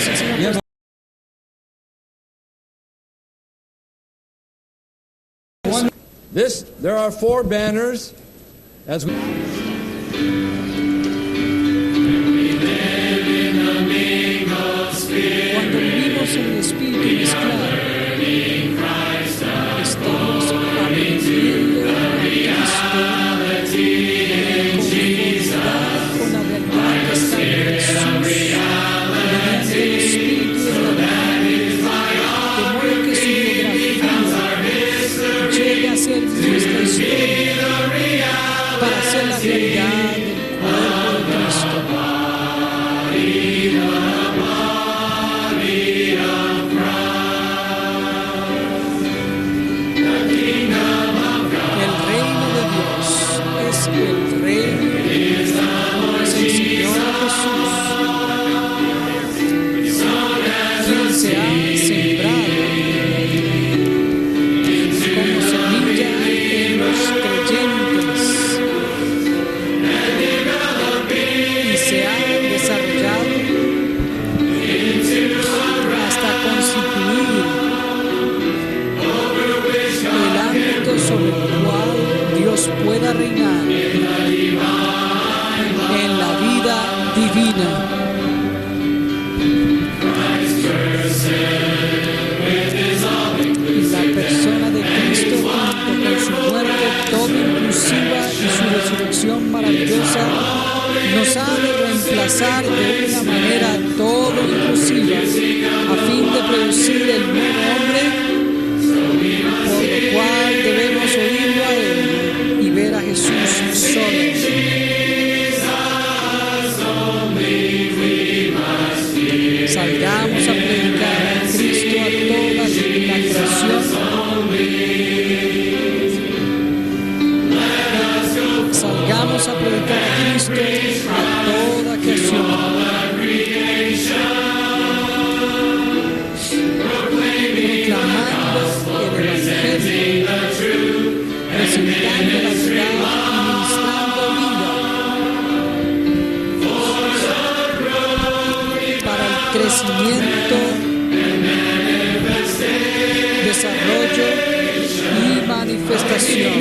el Señor. Yes. There are 4 banners as we. Cuando vivimos en el Espíritu mezclado, estamos aprendiendo a Cristo con la verdad que está en Jesús, mediante el Espíritu de la verdad, de modo que su biografía llegue a ser nuestra historia para hacer la realidad del cuerpo de Cristo. El reino es el Señor Jesús, quien se ha sembrado como semilla en los creyentes y se ha desarrollado hasta constituir el ámbito sobre el cual Dios pueda reinar en la vida divina. Y la persona de Cristo, junto con su muerte todo inclusiva y su resurrección maravillosa, nos ha de reemplazar de una manera todo inclusiva a fin de producir el nuevo hombre, por lo cual debemos oírlo a Él y ver a Jesús solo. Salgamos a predicar a Cristo a toda la creación. Salgamos a predicar a Cristo a toda creación. Proclamando el Evangelio, presentando la verdad y ministrando vida para el crecimiento, desarrollo y manifestación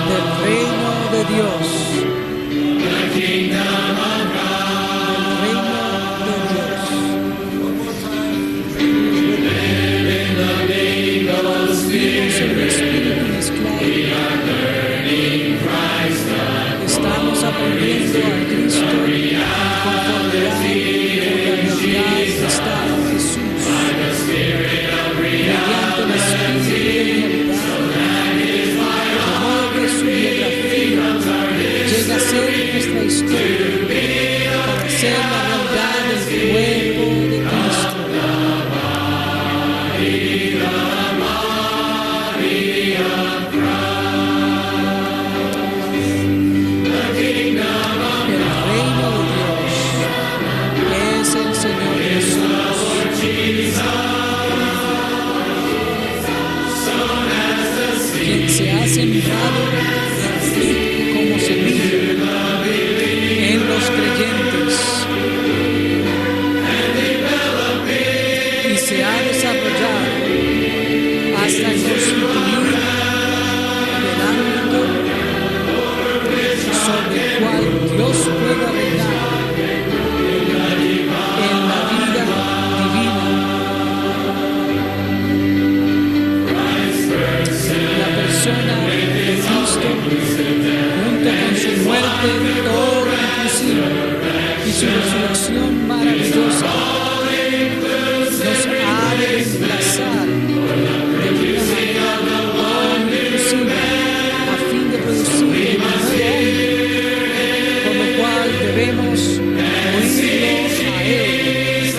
del reino de Dios. Estamos aprendiendo a Cristo en conformidad con la realidad que está en Jesús, mediante el Espíritu de realidad, de modo que su biografía llega a ser nuestra historia para hacer la realidad del cuerpo de Cristo. Quien se ha sembrado como semilla en los creyentes y se ha desarrollado hasta constituir el ámbito sobre el cual Dios pueda reinar en la vida divina. La persona de Cristo, junto con su muerte toda inclusiva y su resurrección maravillosa, nos ha de reemplazar de una manera toda inclusiva a fin de producir un nuevo hombre, por lo cual debemos oírlo a Él y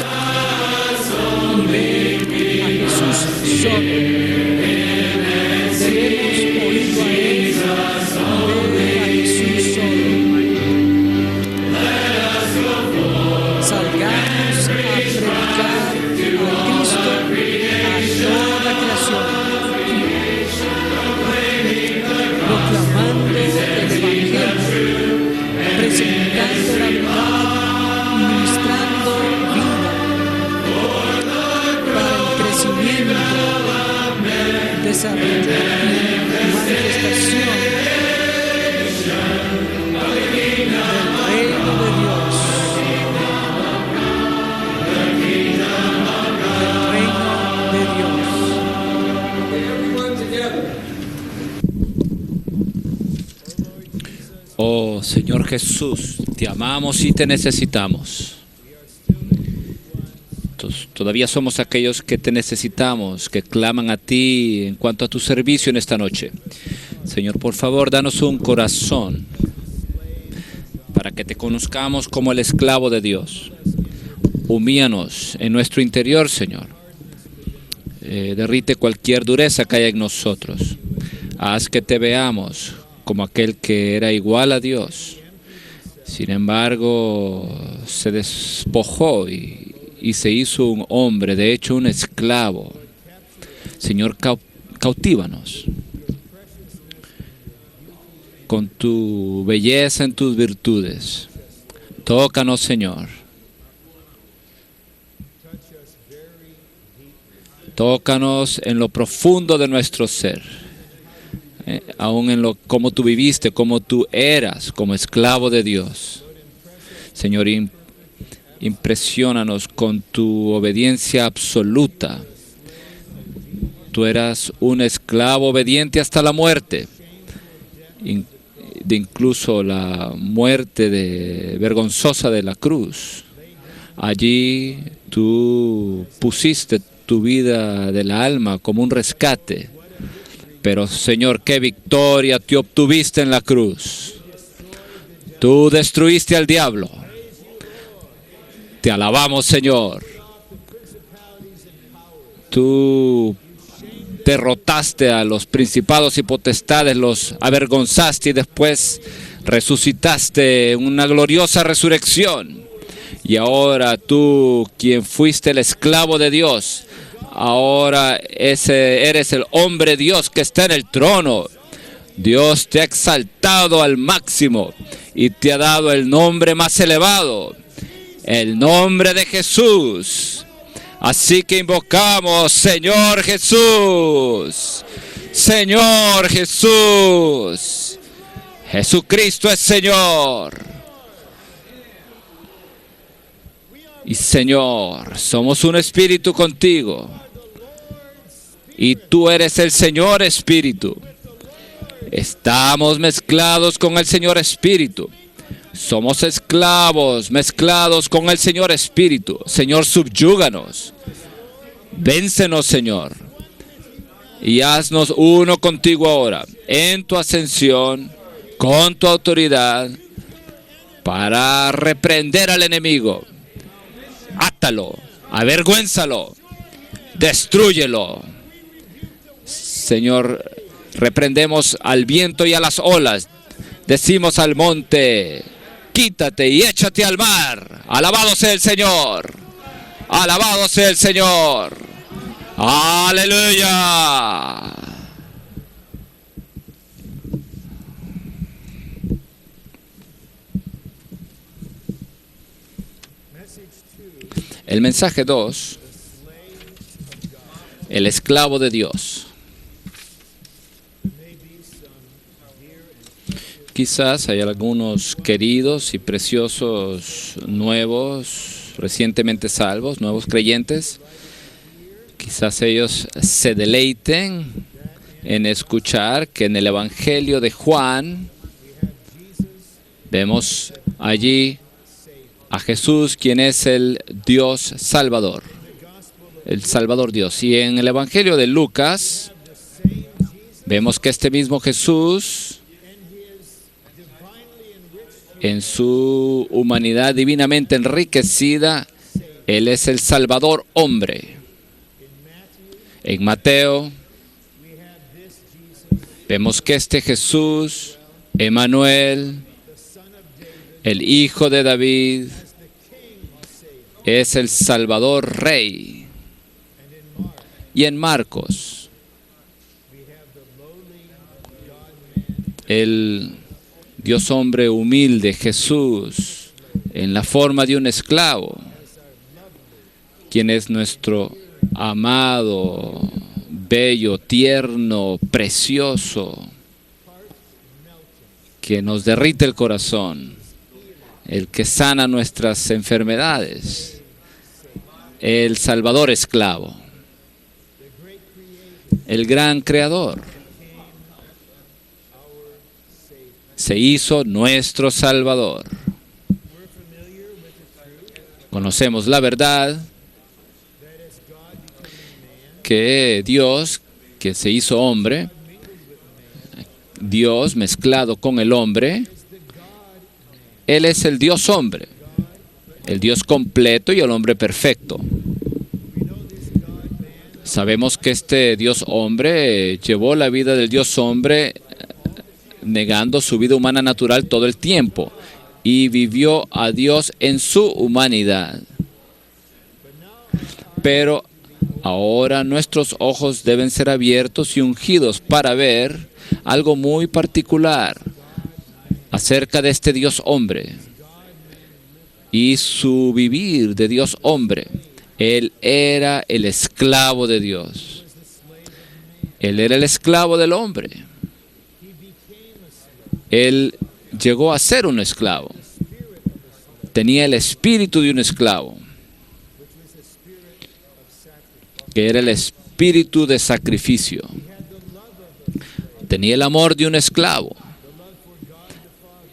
ver a Jesús solo. Debemos oírlo a Él y ver a Jesús solo. Salgamos Oh Señor Jesús, te amamos y te necesitamos. Todavía somos aquellos que te necesitamos, que claman a ti en cuanto a tu servicio en esta noche. Señor, por favor, danos un corazón para que te conozcamos como el esclavo de Dios. Humíllanos en nuestro interior, Señor. Derrite cualquier dureza que haya en nosotros. Haz que te veamos como aquel que era igual a Dios. Sin embargo, se despojó y se hizo un hombre, de hecho un esclavo. Señor, cautívanos con tu belleza en tus virtudes. Tócanos, Señor. Tócanos en lo profundo de nuestro ser. Aún en lo como tú viviste, como tú eras, como esclavo de Dios. Señor, impresiónanos con tu obediencia absoluta. Tú eras un esclavo obediente hasta la muerte, incluso la muerte vergonzosa de la cruz. Allí tú pusiste tu vida del alma como un rescate. Pero, Señor, qué victoria te obtuviste en la cruz. Tú destruiste al diablo. Te alabamos, Señor. Tú derrotaste a los principados y potestades, los avergonzaste y después resucitaste en una gloriosa resurrección. Y ahora tú, quien fuiste el esclavo de Dios, ahora eres el hombre Dios que está en el trono. Dios te ha exaltado al máximo y te ha dado el nombre más elevado, el nombre de Jesús. Así que invocamos, Señor Jesús, Señor Jesús. Jesucristo es Señor. Y Señor, somos un espíritu contigo. Y tú eres el Señor Espíritu. Estamos mezclados con el Señor Espíritu. Somos esclavos mezclados con el Señor Espíritu. Señor, subyúganos. Véncenos, Señor. Y haznos uno contigo ahora, en tu ascensión, con tu autoridad, para reprender al enemigo. Átalo, avergüénzalo, destrúyelo. Señor, reprendemos al viento y a las olas. Decimos al monte, quítate y échate al mar. Alabado sea el Señor. Alabado sea el Señor. Aleluya. El mensaje 2, el esclavo de Dios. Quizás hay algunos queridos y preciosos nuevos, recientemente salvos, nuevos creyentes. Quizás ellos se deleiten en escuchar que en el Evangelio de Juan vemos allí a Jesús, quien es el Dios Salvador, el Salvador Dios. Y en el Evangelio de Lucas vemos que este mismo Jesús, en su humanidad divinamente enriquecida, Él es el Salvador hombre. En Mateo vemos que este Jesús, Emmanuel, el Hijo de David, es el Salvador Rey. Y en Marcos, el Dios hombre humilde, Jesús, en la forma de un esclavo, quien es nuestro amado, bello, tierno, precioso, que nos derrite el corazón, el que sana nuestras enfermedades, el Salvador esclavo, el gran Creador, se hizo nuestro Salvador. Conocemos la verdad que Dios, que se hizo hombre, Dios mezclado con el hombre, Él es el Dios hombre, el Dios completo y el hombre perfecto. Sabemos que este Dios hombre llevó la vida del Dios hombre negando su vida humana natural todo el tiempo y vivió a Dios en su humanidad. Pero ahora nuestros ojos deben ser abiertos y ungidos para ver algo muy particular acerca de este Dios hombre y su vivir de Dios hombre. Él era el esclavo de Dios. Él era el esclavo del hombre. Él llegó a ser un esclavo. Tenía el espíritu de un esclavo, que era el espíritu de sacrificio. Tenía el amor de un esclavo,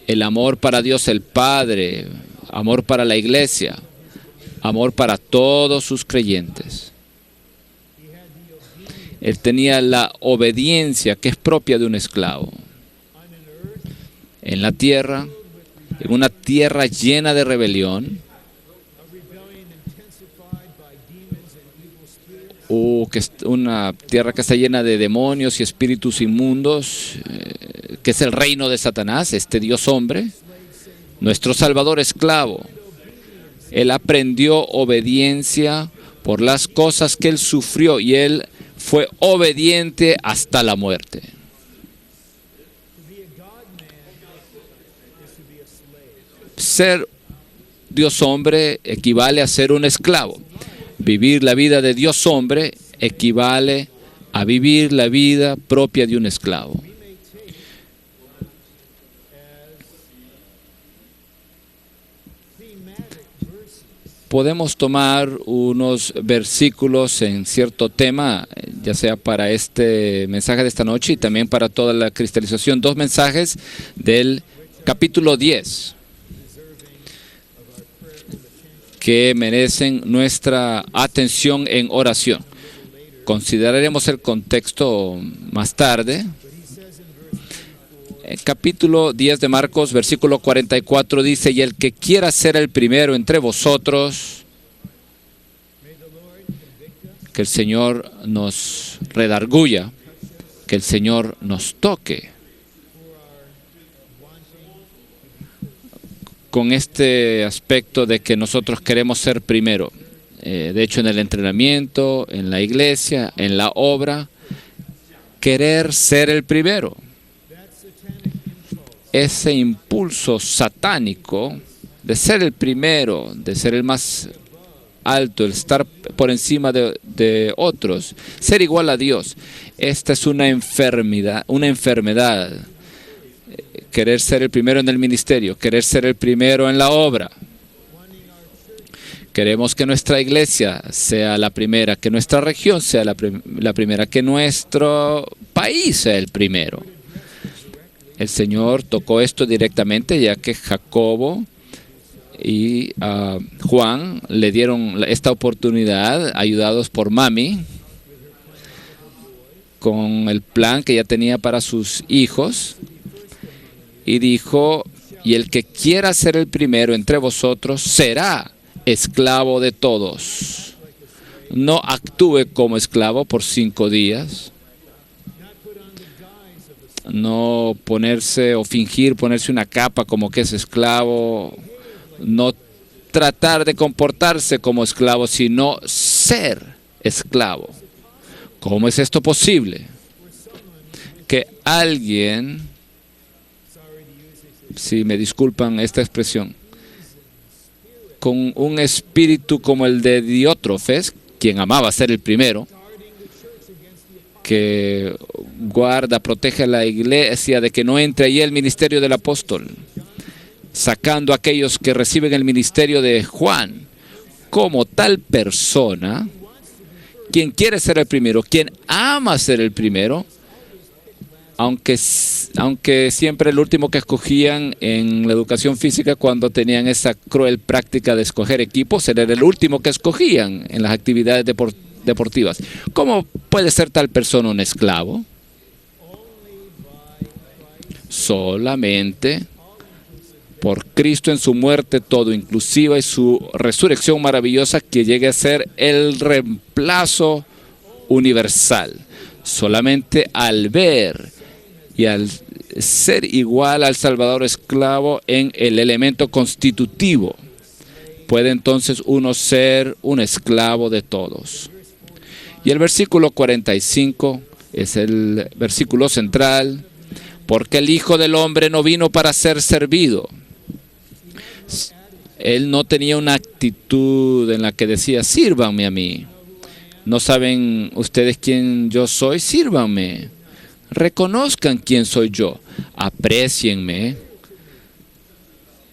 el amor para Dios el Padre, amor para la iglesia, amor para todos sus creyentes. Él tenía la obediencia que es propia de un esclavo. En la tierra, en una tierra llena de rebelión, una tierra que está llena de demonios y espíritus inmundos, que es el reino de Satanás, este Dios hombre, nuestro Salvador esclavo. Él aprendió obediencia por las cosas que Él sufrió y Él fue obediente hasta la muerte. Ser Dios hombre equivale a ser un esclavo. Vivir la vida de Dios hombre equivale a vivir la vida propia de un esclavo. Podemos tomar unos versículos en cierto tema, ya sea para este mensaje de esta noche y también para toda la cristalización. Dos mensajes del capítulo 10 que merecen nuestra atención en oración. Consideraremos el contexto más tarde. El capítulo 10 de Marcos, versículo 44 dice: y el que quiera ser el primero entre vosotros, que el Señor nos redarguya, que el Señor nos toque con este aspecto de que nosotros queremos ser primero. De hecho, en el entrenamiento, en la iglesia, en la obra, querer ser el primero. Ese impulso satánico de ser el primero, de ser el más alto, el estar por encima de otros, ser igual a Dios. Esta es una enfermedad. Querer ser el primero en el ministerio, querer ser el primero en la obra. Queremos que nuestra iglesia sea la primera, que nuestra región sea la primera, que nuestro país sea el primero. El Señor tocó esto directamente, ya que Jacobo y Juan le dieron esta oportunidad, ayudados por Mami, con el plan que ya tenía para sus hijos. Y dijo: y el que quiera ser el primero entre vosotros será esclavo de todos. No actúe como esclavo por 5 días. No ponerse o fingir ponerse una capa como que es esclavo. No tratar de comportarse como esclavo, sino ser esclavo. ¿Cómo es esto posible? Que alguien, si me disculpan esta expresión, con un espíritu como el de Diótrefes, quien amaba ser el primero, que protege a la iglesia de que no entre ahí el ministerio del apóstol, sacando a aquellos que reciben el ministerio de Juan. Como tal persona, quien quiere ser el primero, quien ama ser el primero, aunque siempre el último que escogían en la educación física, cuando tenían esa cruel práctica de escoger equipos, era el último que escogían en las actividades deportivas. ¿Cómo puede ser tal persona un esclavo? Solamente por Cristo en su muerte todo inclusiva y su resurrección maravillosa, que llegue a ser el reemplazo universal. Solamente al ver y al ser igual al Salvador esclavo en el elemento constitutivo, puede entonces uno ser un esclavo de todos. Y el versículo 45 es el versículo central, porque el Hijo del Hombre no vino para ser servido. Él no tenía una actitud en la que decía, sírvanme a mí. ¿No saben ustedes quién yo soy? Sírvanme. Reconozcan quién soy yo. Aprécienme.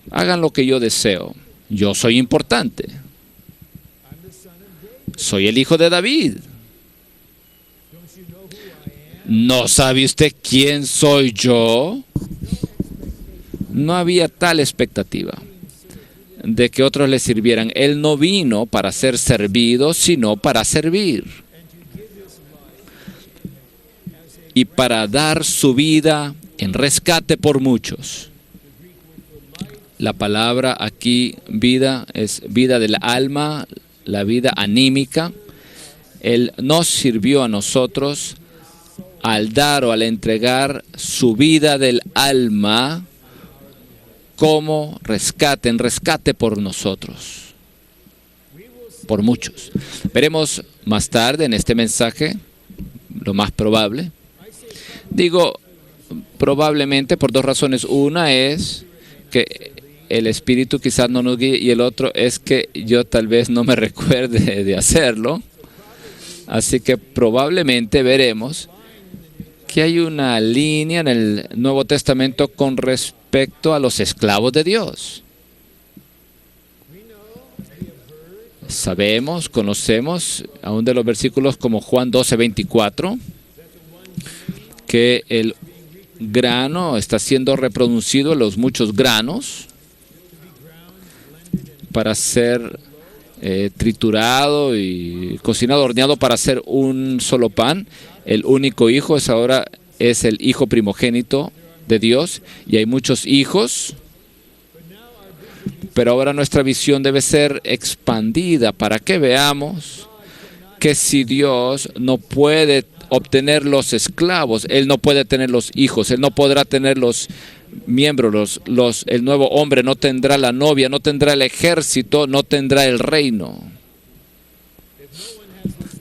Hagan lo que yo deseo. Yo soy importante. Soy el hijo de David. ¿No sabe usted quién soy yo? No había tal expectativa de que otros le sirvieran. Él no vino para ser servido, sino para servir. Y para dar su vida en rescate por muchos. La palabra aquí, vida, es vida del alma, la vida anímica. Él nos sirvió a nosotros al dar o al entregar su vida del alma como rescate, en rescate por nosotros, por muchos. Veremos más tarde en este mensaje, lo más probable. Digo probablemente por dos razones. Una es que el Espíritu quizás no nos guíe, y el otro es que yo tal vez no me recuerde de hacerlo. Así que probablemente veremos que hay una línea en el Nuevo Testamento con respecto a los esclavos de Dios. Sabemos, conocemos, aún de los versículos como Juan 12:24, que el grano está siendo reproducido en los muchos granos para ser triturado y cocinado, horneado para hacer un solo pan. El único hijo es el hijo primogénito de Dios, y hay muchos hijos, pero ahora nuestra visión debe ser expandida para que veamos que si Dios no puede obtener los esclavos, Él no puede tener los hijos, Él no podrá tener los miembros, el nuevo hombre no tendrá la novia, no tendrá el ejército, no tendrá el reino.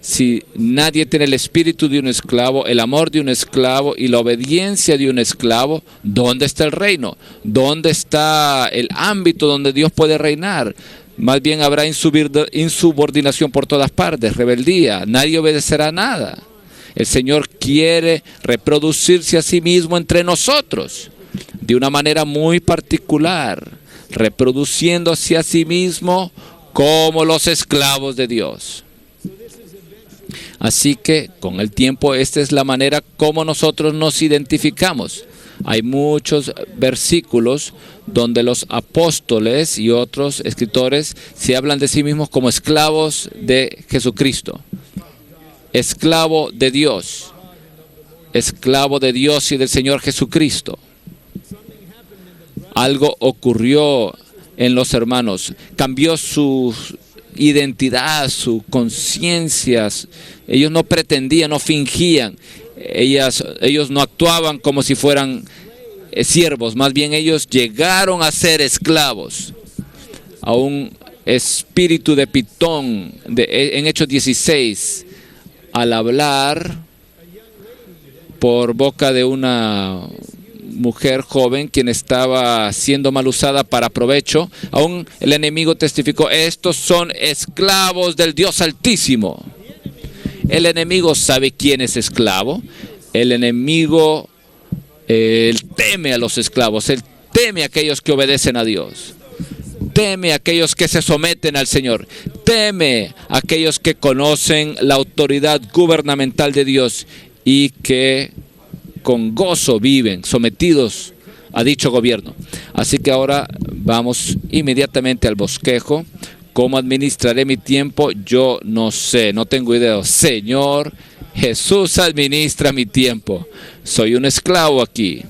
Si nadie tiene el espíritu de un esclavo, el amor de un esclavo y la obediencia de un esclavo, ¿dónde está el reino? ¿Dónde está el ámbito donde Dios puede reinar? Más bien habrá insubordinación por todas partes, rebeldía, nadie obedecerá nada. El Señor quiere reproducirse a sí mismo entre nosotros de una manera muy particular, reproduciéndose a sí mismo como los esclavos de Dios. Así que con el tiempo esta es la manera como nosotros nos identificamos. Hay muchos versículos donde los apóstoles y otros escritores se hablan de sí mismos como esclavos de Jesucristo. Esclavo de Dios y del Señor Jesucristo. Algo ocurrió en los hermanos, cambió su identidad, su conciencia. Ellos no pretendían, no fingían, ellos no actuaban como si fueran siervos, más bien ellos llegaron a ser esclavos, a un espíritu de Pitón en Hechos 16. Al hablar por boca de una mujer joven quien estaba siendo mal usada para provecho, aún el enemigo testificó: estos son esclavos del Dios Altísimo. El enemigo sabe quién es esclavo. El enemigo él teme a los esclavos, él teme a aquellos que obedecen a Dios, teme a aquellos que se someten al Señor, teme a aquellos que conocen la autoridad gubernamental de Dios y que con gozo viven, sometidos a dicho gobierno. Así que ahora vamos inmediatamente al bosquejo. ¿Cómo administraré mi tiempo? Yo no sé, no tengo idea. Señor, Jesús administra mi tiempo. Soy un esclavo aquí.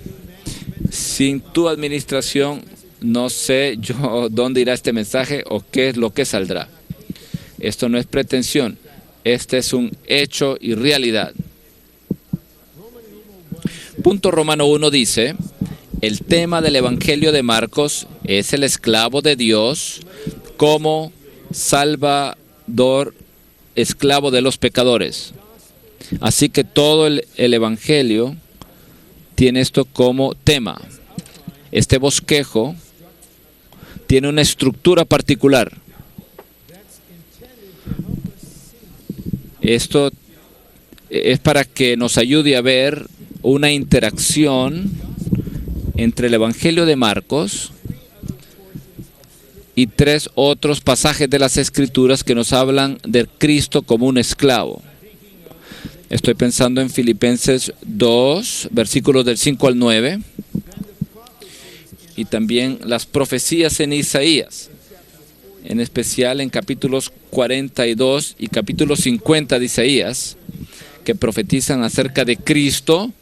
Sin tu administración, no sé yo dónde irá este mensaje o qué es lo que saldrá. Esto no es pretensión. Este es un hecho y realidad. Punto Romano 1 dice: el tema del Evangelio de Marcos es el esclavo de Dios como Salvador, esclavo de los pecadores. Así que todo el Evangelio tiene esto como tema. Este bosquejo tiene una estructura particular. Esto es para que nos ayude a ver una interacción entre el Evangelio de Marcos y 3 otros pasajes de las Escrituras que nos hablan de Cristo como un esclavo. Estoy pensando en Filipenses 2, versículos del 5 al 9, y también las profecías en Isaías, en especial en capítulos 42 y capítulo 50 de Isaías, que profetizan acerca de Cristo,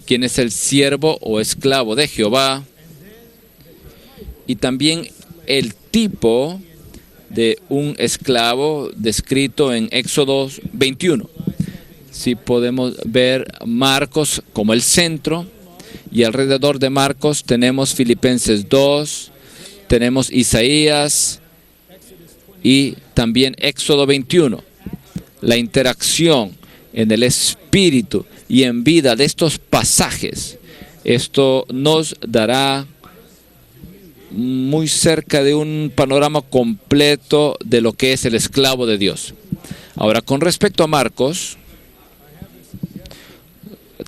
quien es el siervo o esclavo de Jehová, y también el tipo de un esclavo descrito en Éxodo 21. Si podemos ver Marcos como el centro, y alrededor de Marcos tenemos Filipenses 2, tenemos Isaías y también Éxodo 21. La interacción en el espíritu y en vida de estos pasajes, esto nos dará muy cerca de un panorama completo de lo que es el esclavo de Dios. Ahora, con respecto a Marcos,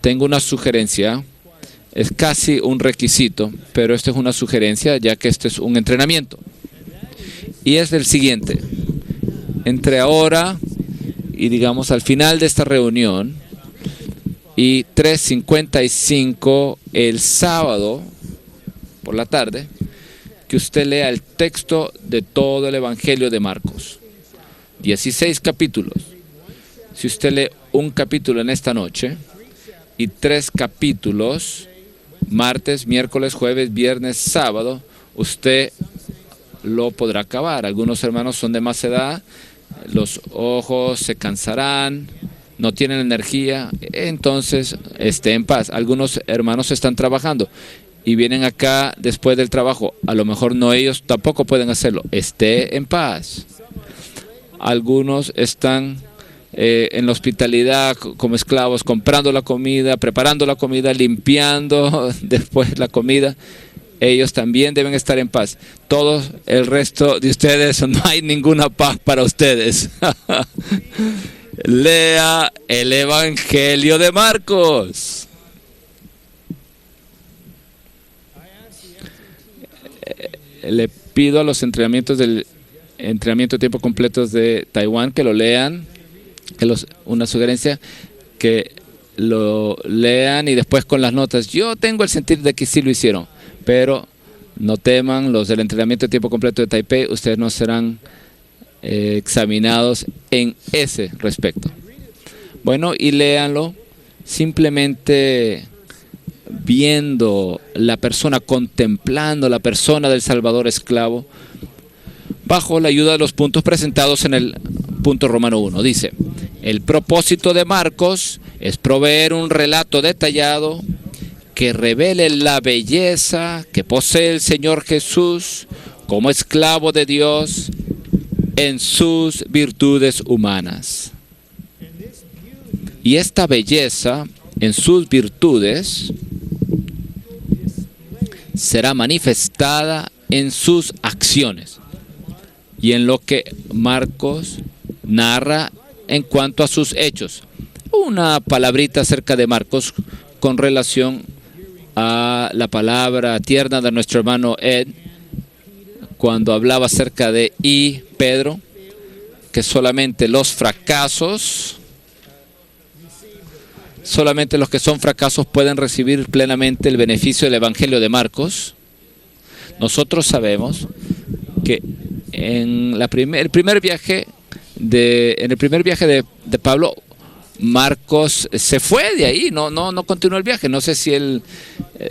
tengo una sugerencia. Es casi un requisito, pero esto es una sugerencia, ya que este es un entrenamiento. Y es el siguiente: entre ahora y digamos al final de esta reunión y 3:55 el sábado por la tarde, que usted lea el texto de todo el Evangelio de Marcos. 16 capítulos. Si usted lee un capítulo en esta noche y 3 capítulos, martes, miércoles, jueves, viernes, sábado, usted lo podrá acabar. Algunos hermanos son de más edad, los ojos se cansarán, no tienen energía, entonces esté en paz. Algunos hermanos están trabajando y vienen acá después del trabajo, a lo mejor no, ellos tampoco pueden hacerlo, esté en paz. Algunos están en la hospitalidad como esclavos, comprando la comida, preparando la comida, limpiando después la comida. Ellos también deben estar en paz. Todo el resto de ustedes, no hay ninguna paz para ustedes. Lea el Evangelio de Marcos. Le pido a los entrenamientos del entrenamiento de tiempo completo de Taiwán que lo lean. Una sugerencia, que lo lean y después con las notas. Yo tengo el sentir de que sí lo hicieron, pero no teman, los del entrenamiento de tiempo completo de Taipei, ustedes no serán examinados en ese respecto. Bueno, y léanlo simplemente viendo la persona, contemplando la persona del Salvador esclavo, bajo la ayuda de los puntos presentados en el punto Romano 1. Dice: el propósito de Marcos es proveer un relato detallado que revele la belleza que posee el Señor Jesús como esclavo de Dios en sus virtudes humanas. Y esta belleza en sus virtudes será manifestada en sus acciones y en lo que Marcos narra en cuanto a sus hechos. Una palabrita acerca de Marcos con relación a la palabra tierna de nuestro hermano Ed, cuando hablaba acerca de Pedro, que solamente los fracasos solamente los que son fracasos pueden recibir plenamente el beneficio del Evangelio de Marcos. Nosotros sabemos que en el primer viaje de Pablo, Marcos se fue de ahí, no continuó el viaje. No sé si él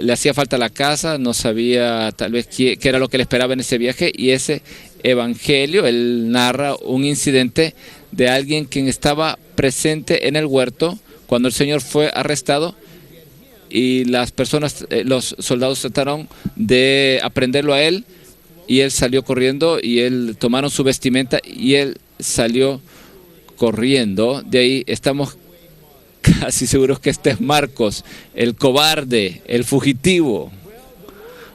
le hacía falta la casa, no sabía tal vez qué era lo que le esperaba en ese viaje, y ese evangelio, él narra un incidente de alguien quien estaba presente en el huerto cuando el Señor fue arrestado, y las personas, los soldados trataron de aprenderlo a él, y él salió corriendo, y él tomaron su vestimenta y él salió corriendo. De ahí estamos casi seguros que este es Marcos, el cobarde, el fugitivo.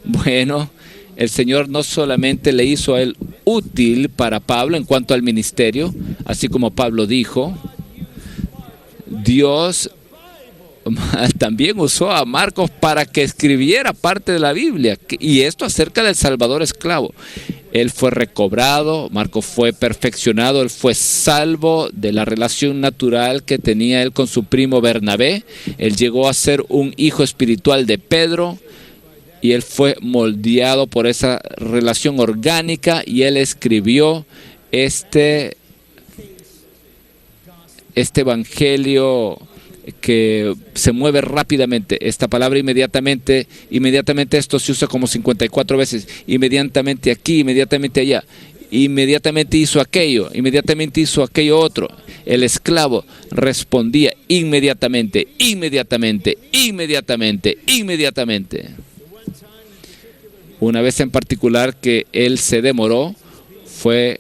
Bueno, el Señor no solamente le hizo a él útil para Pablo en cuanto al ministerio, así como Pablo dijo, Dios también usó a Marcos para que escribiera parte de la Biblia, y esto acerca del Salvador esclavo. Él fue recobrado, Marcos fue perfeccionado, él fue salvo de la relación natural que tenía él con su primo Bernabé. Él llegó a ser un hijo espiritual de Pedro, y él fue moldeado por esa relación orgánica, y él escribió este evangelio que se mueve rápidamente. Esta palabra inmediatamente esto se usa como 54 veces. Inmediatamente aquí, inmediatamente allá. Inmediatamente hizo aquello otro. El esclavo respondía inmediatamente. Una vez en particular que él se demoró, fue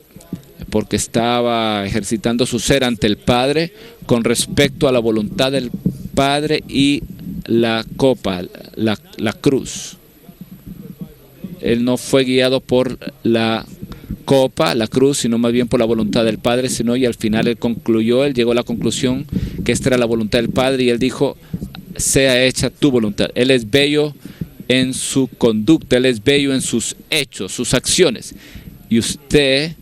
porque estaba ejercitando su ser ante el Padre con respecto a la voluntad del Padre y la copa, la cruz. Él no fue guiado por la copa, la cruz, sino más bien por la voluntad del Padre, y al final él llegó a la conclusión que esta era la voluntad del Padre, y él dijo, sea hecha tu voluntad. Él es bello en su conducta, él es bello en sus hechos, sus acciones, y usted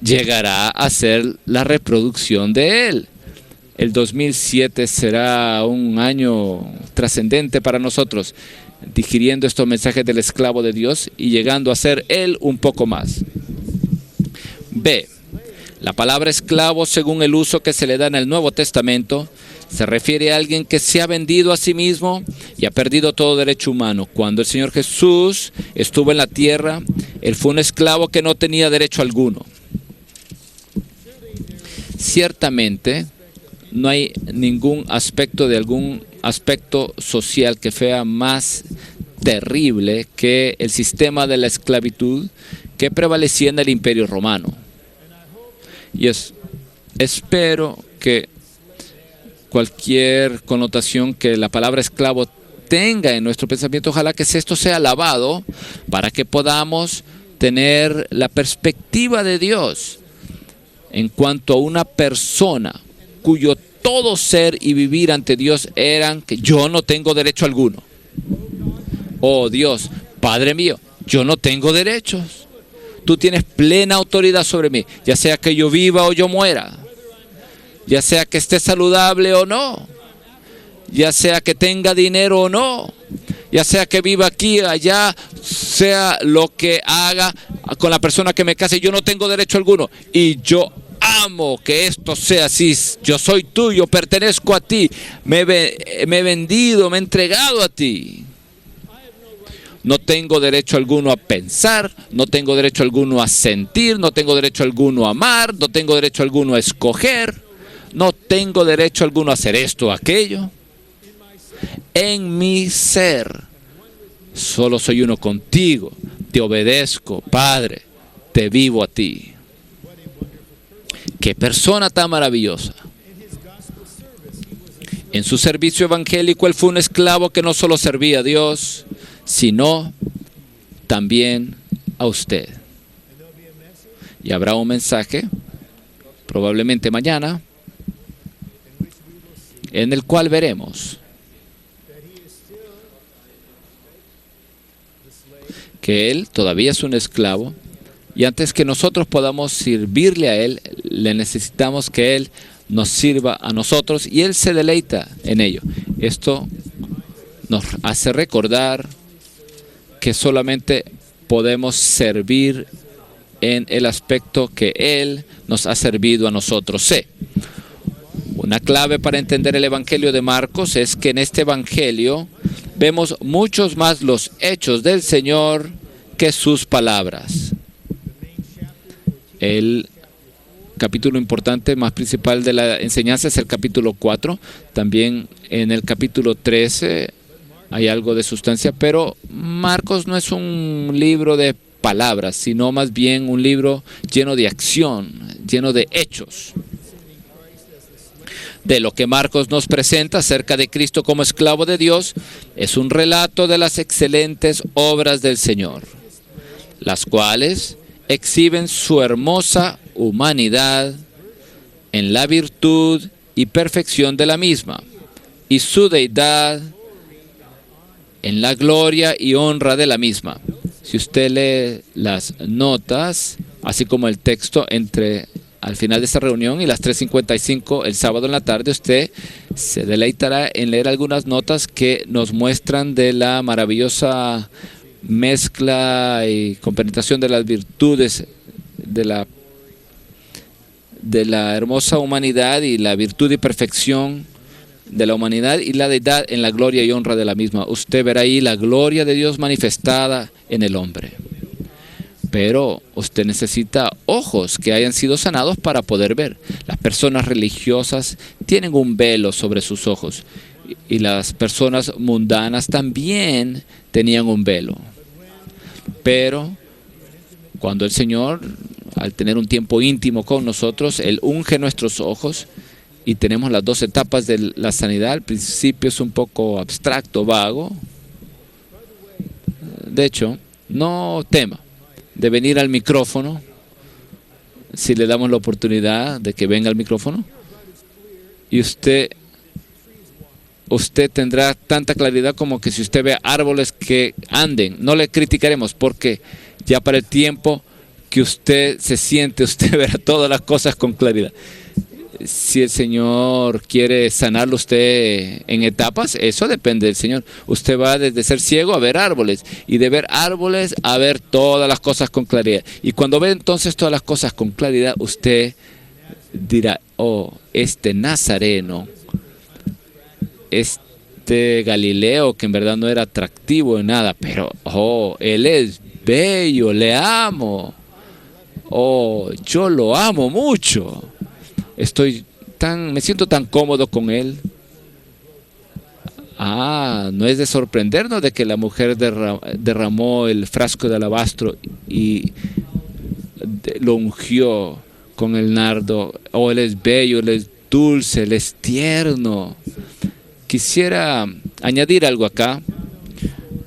llegará a ser la reproducción de él. El 2007 será un año trascendente para nosotros, digiriendo estos mensajes del esclavo de Dios y llegando a ser él un poco más. B. La palabra esclavo, según el uso que se le da en el Nuevo Testamento, se refiere a alguien que se ha vendido a sí mismo y ha perdido todo derecho humano. Cuando el Señor Jesús estuvo en la tierra, él fue un esclavo que no tenía derecho alguno. Ciertamente, no hay ningún aspecto social que sea más terrible que el sistema de la esclavitud que prevalecía en el Imperio Romano. Y espero que cualquier connotación que la palabra esclavo tenga en nuestro pensamiento, ojalá que esto sea lavado para que podamos tener la perspectiva de Dios en cuanto a una persona cuyo todo ser y vivir ante Dios eran que yo no tengo derecho alguno. Oh Dios, Padre mío, yo no tengo derechos. Tú tienes plena autoridad sobre mí, ya sea que yo viva o yo muera, ya sea que esté saludable o no, ya sea que tenga dinero o no, ya sea que viva aquí o allá, sea lo que haga con la persona que me case, yo no tengo derecho alguno. Y yo amo que esto sea así. Yo soy tuyo, pertenezco a ti, me he vendido, me he entregado a ti. No tengo derecho alguno a pensar, no tengo derecho alguno a sentir, no tengo derecho alguno a amar, no tengo derecho alguno a escoger, no tengo derecho alguno a hacer esto o aquello. En mi ser, solo soy uno contigo, te obedezco, Padre, te vivo a ti. ¡Qué persona tan maravillosa! En su servicio evangélico, él fue un esclavo que no solo servía a Dios, sino también a usted. Y habrá un mensaje, probablemente mañana, en el cual veremos que él todavía es un esclavo, y antes que nosotros podamos servirle a él, le necesitamos que él nos sirva a nosotros y Él se deleita en ello. Esto nos hace recordar que solamente podemos servir en el aspecto que Él nos ha servido a nosotros. C. Una clave para entender el Evangelio de Marcos es que en este Evangelio vemos muchos más los hechos del Señor que sus palabras. El capítulo importante, más principal de la enseñanza es el capítulo 4. También en el capítulo 13 hay algo de sustancia, pero Marcos no es un libro de palabras, sino más bien un libro lleno de acción, lleno de hechos. De lo que Marcos nos presenta acerca de Cristo como esclavo de Dios es un relato de las excelentes obras del Señor, las cuales exhiben su hermosa humanidad en la virtud y perfección de la misma, y su deidad en la gloria y honra de la misma. Si usted lee las notas, así como el texto al final de esta reunión y las 3:55 el sábado en la tarde, usted se deleitará en leer algunas notas que nos muestran de la maravillosa mezcla y compenetración de las virtudes de la hermosa humanidad y la virtud y perfección de la humanidad y la deidad en la gloria y honra de la misma. Usted verá ahí la gloria de Dios manifestada en el hombre. Pero usted necesita ojos que hayan sido sanados para poder ver. Las personas religiosas tienen un velo sobre sus ojos y las personas mundanas también tenían un velo. Pero cuando el Señor, al tener un tiempo íntimo con nosotros, Él unge nuestros ojos y tenemos las dos etapas de la sanidad. Al principio es un poco abstracto, vago. De hecho, no tema de venir al micrófono si le damos la oportunidad de que venga al micrófono, y usted tendrá tanta claridad como que si usted ve árboles que anden, no le criticaremos, porque ya para el tiempo que usted se siente, usted verá todas las cosas con claridad. Si el Señor quiere sanarlo usted en etapas, eso depende del Señor. Usted va desde ser ciego a ver árboles, y de ver árboles a ver todas las cosas con claridad. Y cuando ve entonces todas las cosas con claridad, usted dirá: oh, este Nazareno, este Galileo, que en verdad no era atractivo en nada, pero oh, él es bello, le amo. Oh, yo lo amo mucho. Me siento tan cómodo con él. No es de sorprendernos de que la mujer derramó el frasco de alabastro y lo ungió con el nardo. Oh, él es bello, él es dulce, él es tierno. Quisiera añadir algo acá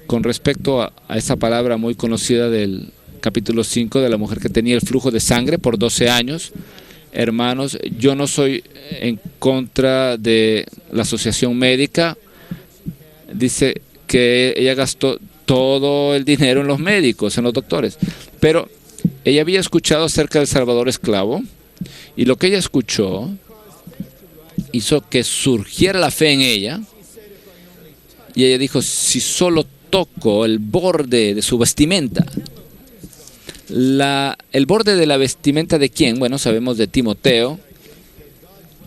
con respecto a esa palabra muy conocida del capítulo 5 de la mujer que tenía el flujo de sangre por 12 años. Hermanos, yo no soy en contra de la asociación médica. Dice que ella gastó todo el dinero en los médicos, en los doctores, pero ella había escuchado acerca del Salvador esclavo, y lo que ella escuchó hizo que surgiera la fe en ella, y ella dijo: si solo toco el borde de su vestimenta. El borde de la vestimenta ¿de quién? Bueno, sabemos de Timoteo,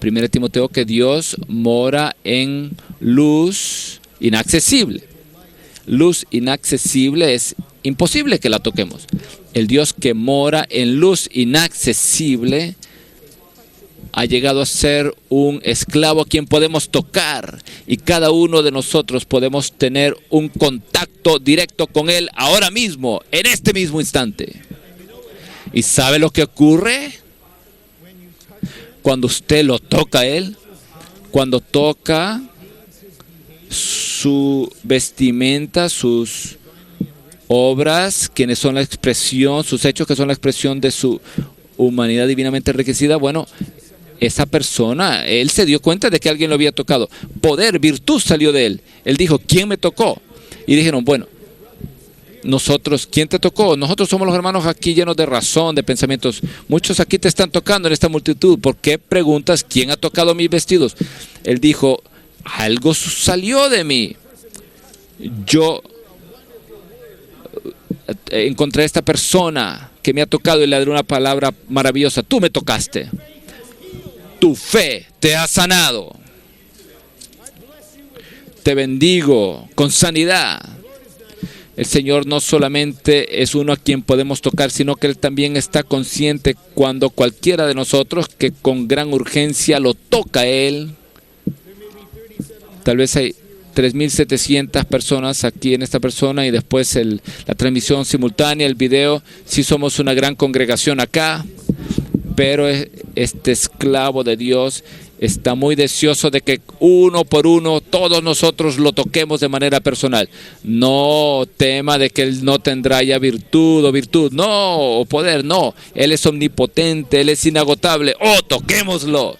1 Timoteo, que Dios mora en luz inaccesible. Luz inaccesible es imposible que la toquemos. El Dios que mora en luz inaccesible ha llegado a ser un esclavo a quien podemos tocar, y cada uno de nosotros podemos tener un contacto directo con Él ahora mismo, en este mismo instante. ¿Y sabe lo que ocurre cuando usted lo toca a Él? Cuando toca su vestimenta, sus obras, quienes son la expresión, sus hechos que son la expresión de su humanidad divinamente enriquecida, bueno, esa persona, él se dio cuenta de que alguien lo había tocado. Poder, virtud salió de él. Él dijo: ¿quién me tocó? Y dijeron: bueno, nosotros, ¿quién te tocó? Nosotros somos los hermanos aquí llenos de razón, de pensamientos. Muchos aquí te están tocando en esta multitud. ¿Por qué preguntas quién ha tocado mis vestidos? Él dijo, algo salió de mí. Yo encontré a esta persona que me ha tocado y le daré una palabra maravillosa. Tú me tocaste. Tu fe te ha sanado. Te bendigo con sanidad. El Señor no solamente es uno a quien podemos tocar, sino que Él también está consciente cuando cualquiera de nosotros que con gran urgencia lo toca a Él. Tal vez hay 3.700 personas aquí en esta persona y después la transmisión simultánea, el video. Sí somos una gran congregación acá, pero este esclavo de Dios está muy deseoso de que uno por uno todos nosotros lo toquemos de manera personal. No tema de que Él no tendrá ya virtud, no, o poder, no. Él es omnipotente, Él es inagotable. Toquémoslo.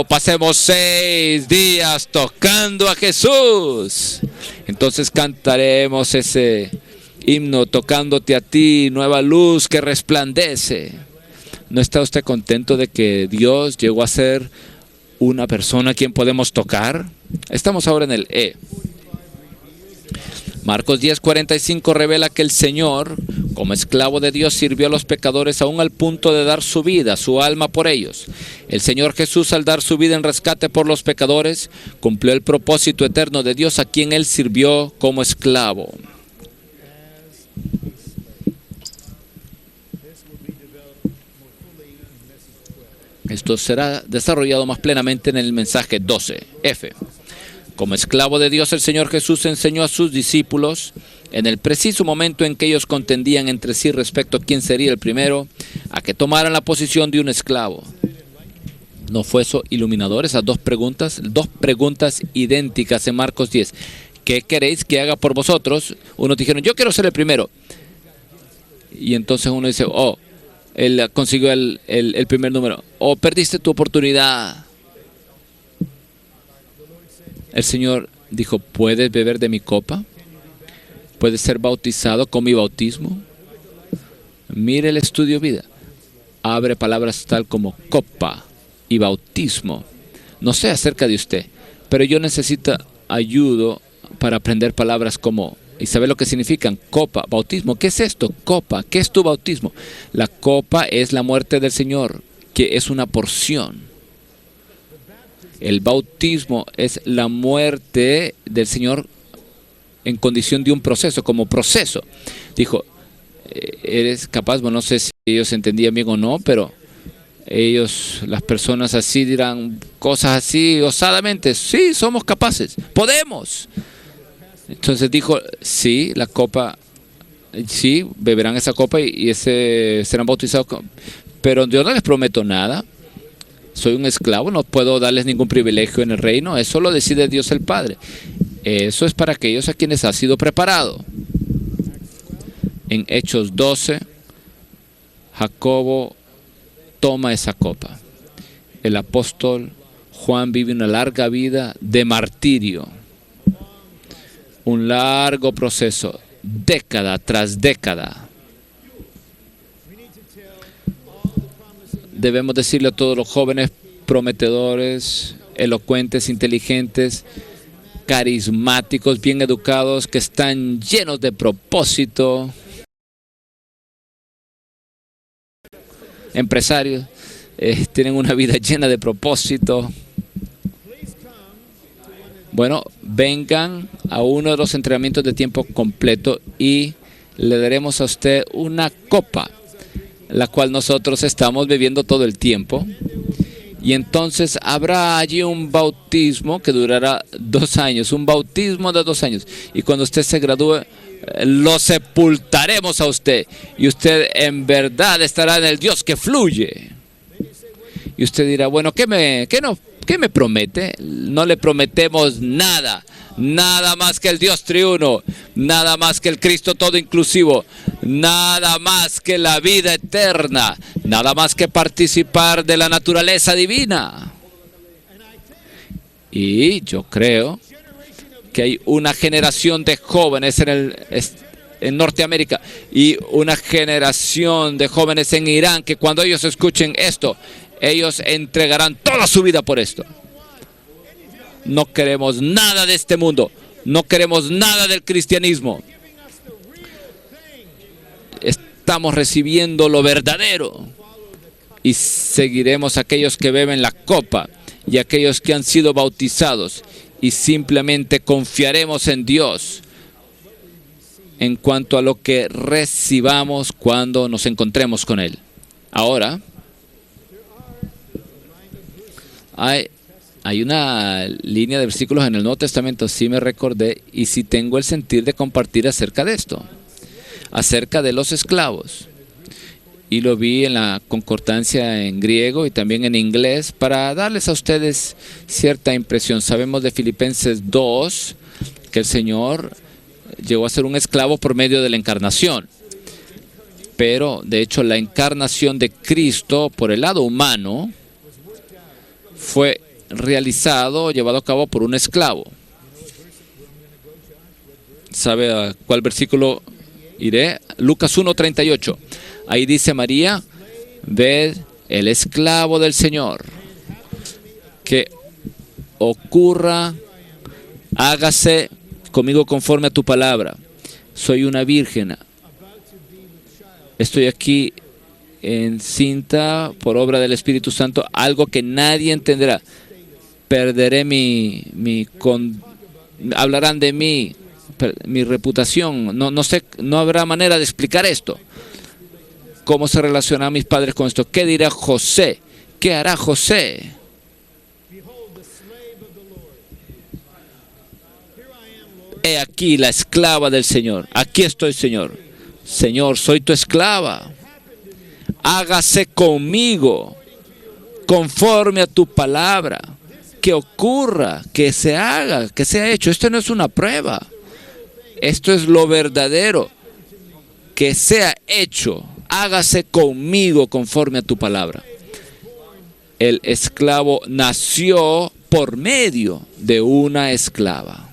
Pasemos 6 días tocando a Jesús. Entonces cantaremos ese himno, tocándote a ti, nueva luz que resplandece. ¿No está usted contento de que Dios llegó a ser una persona a quien podemos tocar? Estamos ahora en el E. Marcos 10:45 revela que el Señor, como esclavo de Dios, sirvió a los pecadores aún al punto de dar su vida, su alma por ellos. El Señor Jesús, al dar su vida en rescate por los pecadores, cumplió el propósito eterno de Dios a quien Él sirvió como esclavo. Esto será desarrollado más plenamente en el mensaje 12, F. Como esclavo de Dios, el Señor Jesús enseñó a sus discípulos, en el preciso momento en que ellos contendían entre sí respecto a quién sería el primero, a que tomaran la posición de un esclavo. ¿No fue eso iluminador? Esas dos preguntas idénticas en Marcos 10. ¿Qué queréis que haga por vosotros? Unos dijeron, yo quiero ser el primero. Y entonces uno dice, él consiguió el primer número. Perdiste tu oportunidad. El Señor dijo, ¿puedes beber de mi copa? ¿Puedes ser bautizado con mi bautismo? Mire el estudio vida. Abre palabras tal como copa y bautismo. No sé acerca de usted, pero yo necesito ayuda para aprender palabras como, y saber lo que significan, copa, bautismo. ¿Qué es esto? Copa. ¿Qué es tu bautismo? La copa es la muerte del Señor, que es una porción. El bautismo es la muerte del Señor en condición de un proceso, como proceso. Dijo, eres capaz, bueno, no sé si ellos entendían bien o no, pero ellos, las personas así dirán cosas así osadamente. Sí, somos capaces, podemos. Entonces dijo, sí, la copa, sí, beberán esa copa y serán bautizados. Pero yo no les prometo nada. Soy un esclavo, no puedo darles ningún privilegio en el reino. Eso lo decide Dios el Padre. Eso es para aquellos a quienes ha sido preparado. En Hechos 12, Jacobo toma esa copa. El apóstol Juan vive una larga vida de martirio. Un largo proceso, década tras década. Debemos decirle a todos los jóvenes prometedores, elocuentes, inteligentes, carismáticos, bien educados, que están llenos de propósito, empresarios, tienen una vida llena de propósito. Bueno, vengan a uno de los entrenamientos de tiempo completo y le daremos a usted una copa, la cual nosotros estamos bebiendo todo el tiempo. Y entonces habrá allí un bautismo que durará 2 años, un bautismo de 2 años. Y cuando usted se gradúe, lo sepultaremos a usted. Y usted en verdad estará en el Dios que fluye. Y usted dirá, bueno, ¿qué me promete? No le prometemos nada. Nada más que el Dios triuno, nada más que el Cristo todo inclusivo, nada más que la vida eterna, nada más que participar de la naturaleza divina. Y yo creo que hay una generación de jóvenes en Norteamérica y una generación de jóvenes en Irán que cuando ellos escuchen esto, ellos entregarán toda su vida por esto. No queremos nada de este mundo. No queremos nada del cristianismo. Estamos recibiendo lo verdadero. Y seguiremos a aquellos que beben la copa y aquellos que han sido bautizados. Y simplemente confiaremos en Dios en cuanto a lo que recibamos cuando nos encontremos con Él. Ahora, hay una línea de versículos en el Nuevo Testamento, sí me recordé, y sí tengo el sentir de compartir acerca de esto, acerca de los esclavos. Y lo vi en la concordancia en griego y también en inglés para darles a ustedes cierta impresión. Sabemos de Filipenses 2 que el Señor llegó a ser un esclavo por medio de la encarnación. Pero, de hecho, la encarnación de Cristo por el lado humano fue llevado a cabo por un esclavo. ¿Sabe a cuál versículo iré? Lucas 1:38. Ahí dice María: ved el esclavo del Señor, que ocurra, hágase conmigo conforme a tu palabra. Soy una virgen. Estoy aquí encinta por obra del Espíritu Santo, algo que nadie entenderá. Perderé hablarán de mí, mi reputación. No sé, no habrá manera de explicar esto. ¿Cómo se relacionan mis padres con esto? ¿Qué dirá José? ¿Qué hará José? He aquí la esclava del Señor. Aquí estoy, Señor. Señor, soy tu esclava. Hágase conmigo conforme a tu palabra. Que ocurra, que se haga, que sea hecho. Esto no es una prueba. Esto es lo verdadero. Que sea hecho. Hágase conmigo conforme a tu palabra. El esclavo nació por medio de una esclava.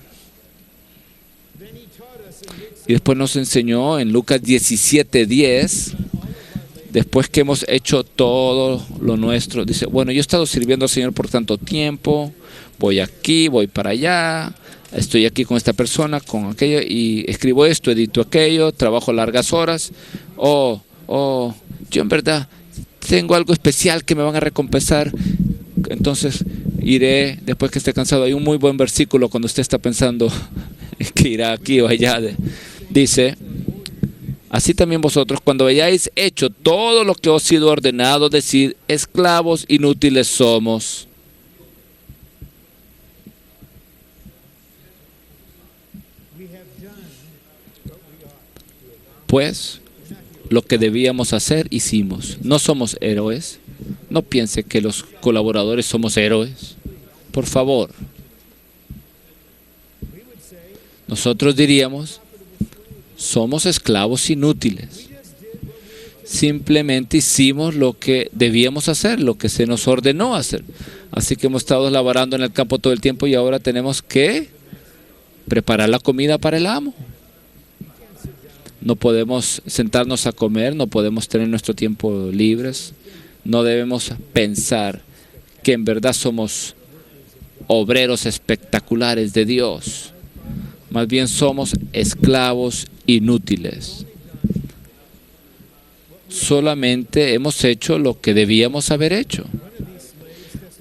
Y después nos enseñó en Lucas 17:10, después que hemos hecho todo lo nuestro, dice, bueno, yo he estado sirviendo al Señor por tanto tiempo, voy aquí, voy para allá, estoy aquí con esta persona, con aquello, y escribo esto, edito aquello, trabajo largas horas, yo en verdad tengo algo especial que me van a recompensar, entonces iré después que esté cansado. Hay un muy buen versículo cuando usted está pensando que irá aquí o allá, dice: así también vosotros, cuando hayáis hecho todo lo que os ha sido ordenado, decid, esclavos inútiles somos. Pues lo que debíamos hacer, hicimos. No somos héroes. No piense que los colaboradores somos héroes. Por favor. Nosotros diríamos, somos esclavos inútiles. Simplemente hicimos lo que debíamos hacer, lo que se nos ordenó hacer. Así que hemos estado laborando en el campo todo el tiempo y ahora tenemos que preparar la comida para el amo. No podemos sentarnos a comer, no podemos tener nuestro tiempo libres. No debemos pensar que en verdad somos obreros espectaculares de Dios. Más bien somos esclavos inútiles. Solamente hemos hecho lo que debíamos haber hecho.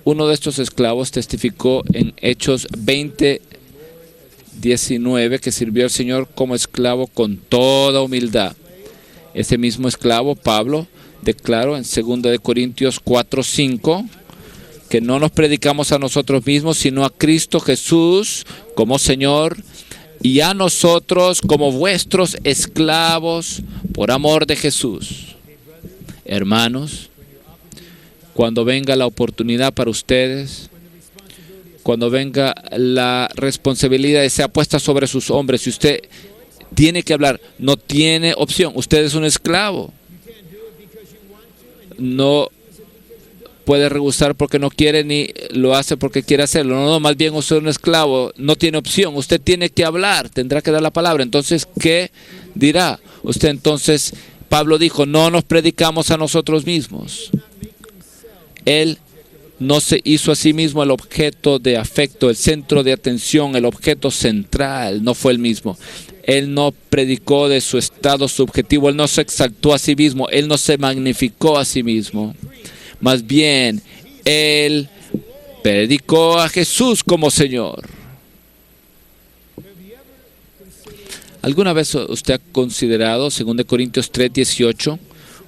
Uno de estos esclavos testificó en Hechos 20:19 que sirvió al Señor como esclavo con toda humildad. Ese mismo esclavo, Pablo, declaró en 2 Corintios 4:5 que no nos predicamos a nosotros mismos, sino a Cristo Jesús como Señor, y a nosotros como vuestros esclavos por amor de Jesús. Hermanos, cuando venga la oportunidad para ustedes, cuando venga la responsabilidad que sea puesta sobre sus hombres, si usted tiene que hablar, no tiene opción, usted es un esclavo. No puede rehusar porque no quiere ni lo hace porque quiere hacerlo. No, más bien usted es un esclavo, no tiene opción. Usted tiene que hablar, tendrá que dar la palabra. Entonces, ¿qué dirá? Usted entonces, Pablo dijo, no nos predicamos a nosotros mismos. Él no se hizo a sí mismo el objeto de afecto, el centro de atención, el objeto central, no fue el mismo. Él no predicó de su estado subjetivo, él no se exaltó a sí mismo, él no se magnificó a sí mismo. Más bien, él predicó a Jesús como Señor. ¿Alguna vez usted ha considerado 2 Corintios 3:18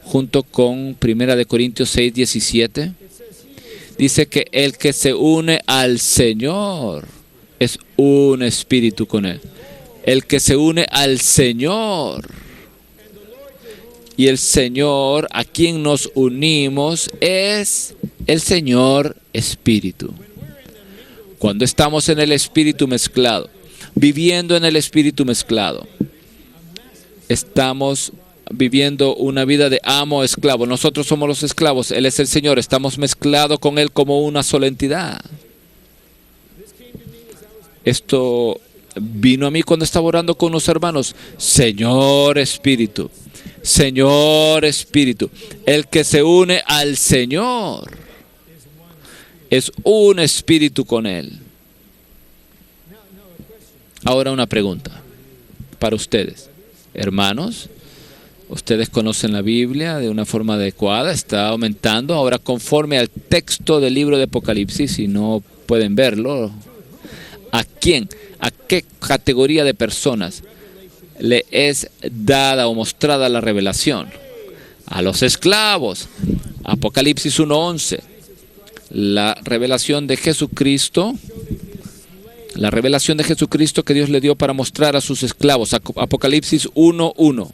junto con 1 Corintios 6:17? Dice que el que se une al Señor es un espíritu con Él. El que se une al Señor. Y el Señor a quien nos unimos es el Señor Espíritu. Cuando estamos en el Espíritu mezclado, viviendo en el Espíritu mezclado, estamos viviendo una vida de amo-esclavo. Nosotros somos los esclavos, Él es el Señor. Estamos mezclados con Él como una sola entidad. Esto vino a mí cuando estaba orando con unos hermanos. Señor Espíritu, Señor Espíritu. El que se une al Señor es un espíritu con Él. Ahora una pregunta para ustedes, hermanos. Ustedes conocen la Biblia de una forma adecuada, está aumentando ahora conforme al texto del libro de Apocalipsis, si no pueden verlo. ¿A quién? ¿A qué categoría de personas le es dada o mostrada la revelación? A los esclavos. Apocalipsis 1:11. La revelación de Jesucristo. La revelación de Jesucristo que Dios le dio para mostrar a sus esclavos. Apocalipsis 1:1.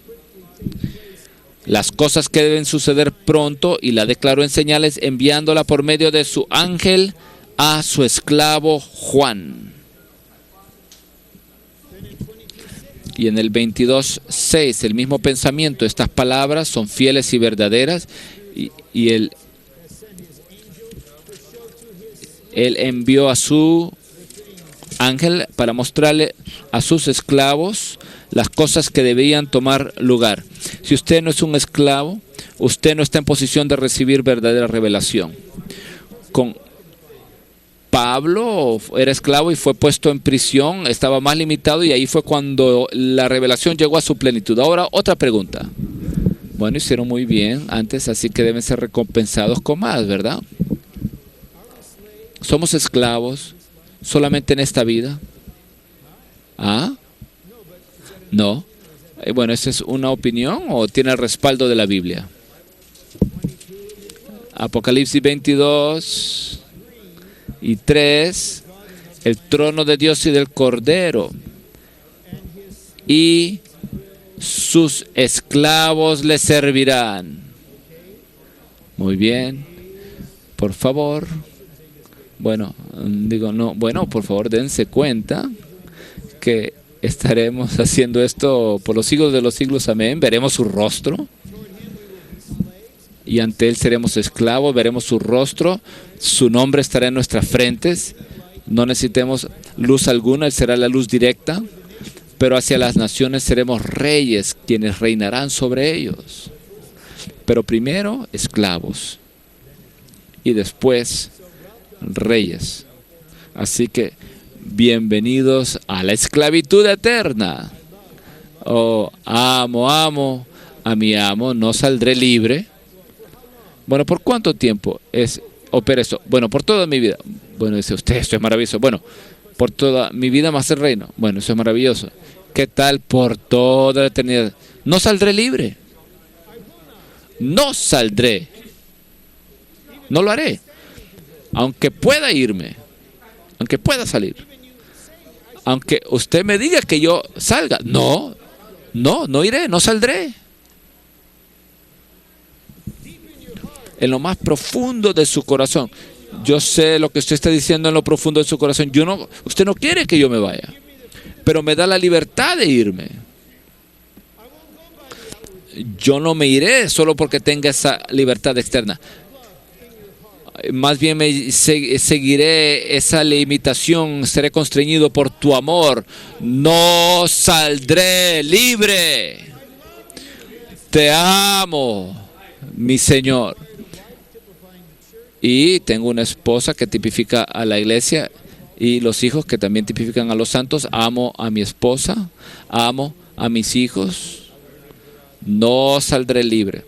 Las cosas que deben suceder pronto, y la declaró en señales, enviándola por medio de su ángel a su esclavo Juan. Y en el 22:6, el mismo pensamiento. Estas palabras son fieles y verdaderas. Y él envió a su ángel para mostrarle a sus esclavos las cosas que debían tomar lugar. Si usted no es un esclavo, usted no está en posición de recibir verdadera revelación. Con Pablo era esclavo y fue puesto en prisión, estaba más limitado, y ahí fue cuando la revelación llegó a su plenitud. Ahora, otra pregunta. Bueno, hicieron muy bien antes, así que deben ser recompensados con más, ¿verdad? ¿Somos esclavos solamente en esta vida? ¿Ah? No. Bueno, ¿esa es una opinión o tiene el respaldo de la Biblia? Apocalipsis 22:3. El trono de Dios y del Cordero, y sus esclavos le servirán. Muy bien. Por favor. Bueno, por favor, dense cuenta que estaremos haciendo esto por los siglos de los siglos. Amén. Veremos su rostro y ante Él seremos esclavos. Veremos su rostro. Su nombre estará en nuestras frentes. No necesitemos luz alguna. Él será la luz directa. Pero hacia las naciones seremos reyes, quienes reinarán sobre ellos. Pero primero esclavos y después reyes. Así que bienvenidos a la esclavitud eterna. Oh, amo a mi amo, no saldré libre. Bueno, ¿por cuánto tiempo opera eso? Bueno, por toda mi vida. Bueno, dice usted, esto es maravilloso. Bueno, por toda mi vida más el reino. Bueno, eso es maravilloso. ¿Qué tal por toda la eternidad? No saldré libre. No saldré. No lo haré. Aunque pueda irme, aunque pueda salir, aunque usted me diga que yo salga, no iré, no saldré. En lo más profundo de su corazón, yo sé lo que usted está diciendo en lo profundo de su corazón. Usted no quiere que yo me vaya, pero me da la libertad de irme. Yo no me iré solo porque tenga esa libertad externa. Más bien seguiré esa limitación, seré constreñido por tu amor. No saldré libre. Te amo, mi Señor. Y tengo una esposa que tipifica a la iglesia y los hijos que también tipifican a los santos. Amo a mi esposa, amo a mis hijos. No saldré libre.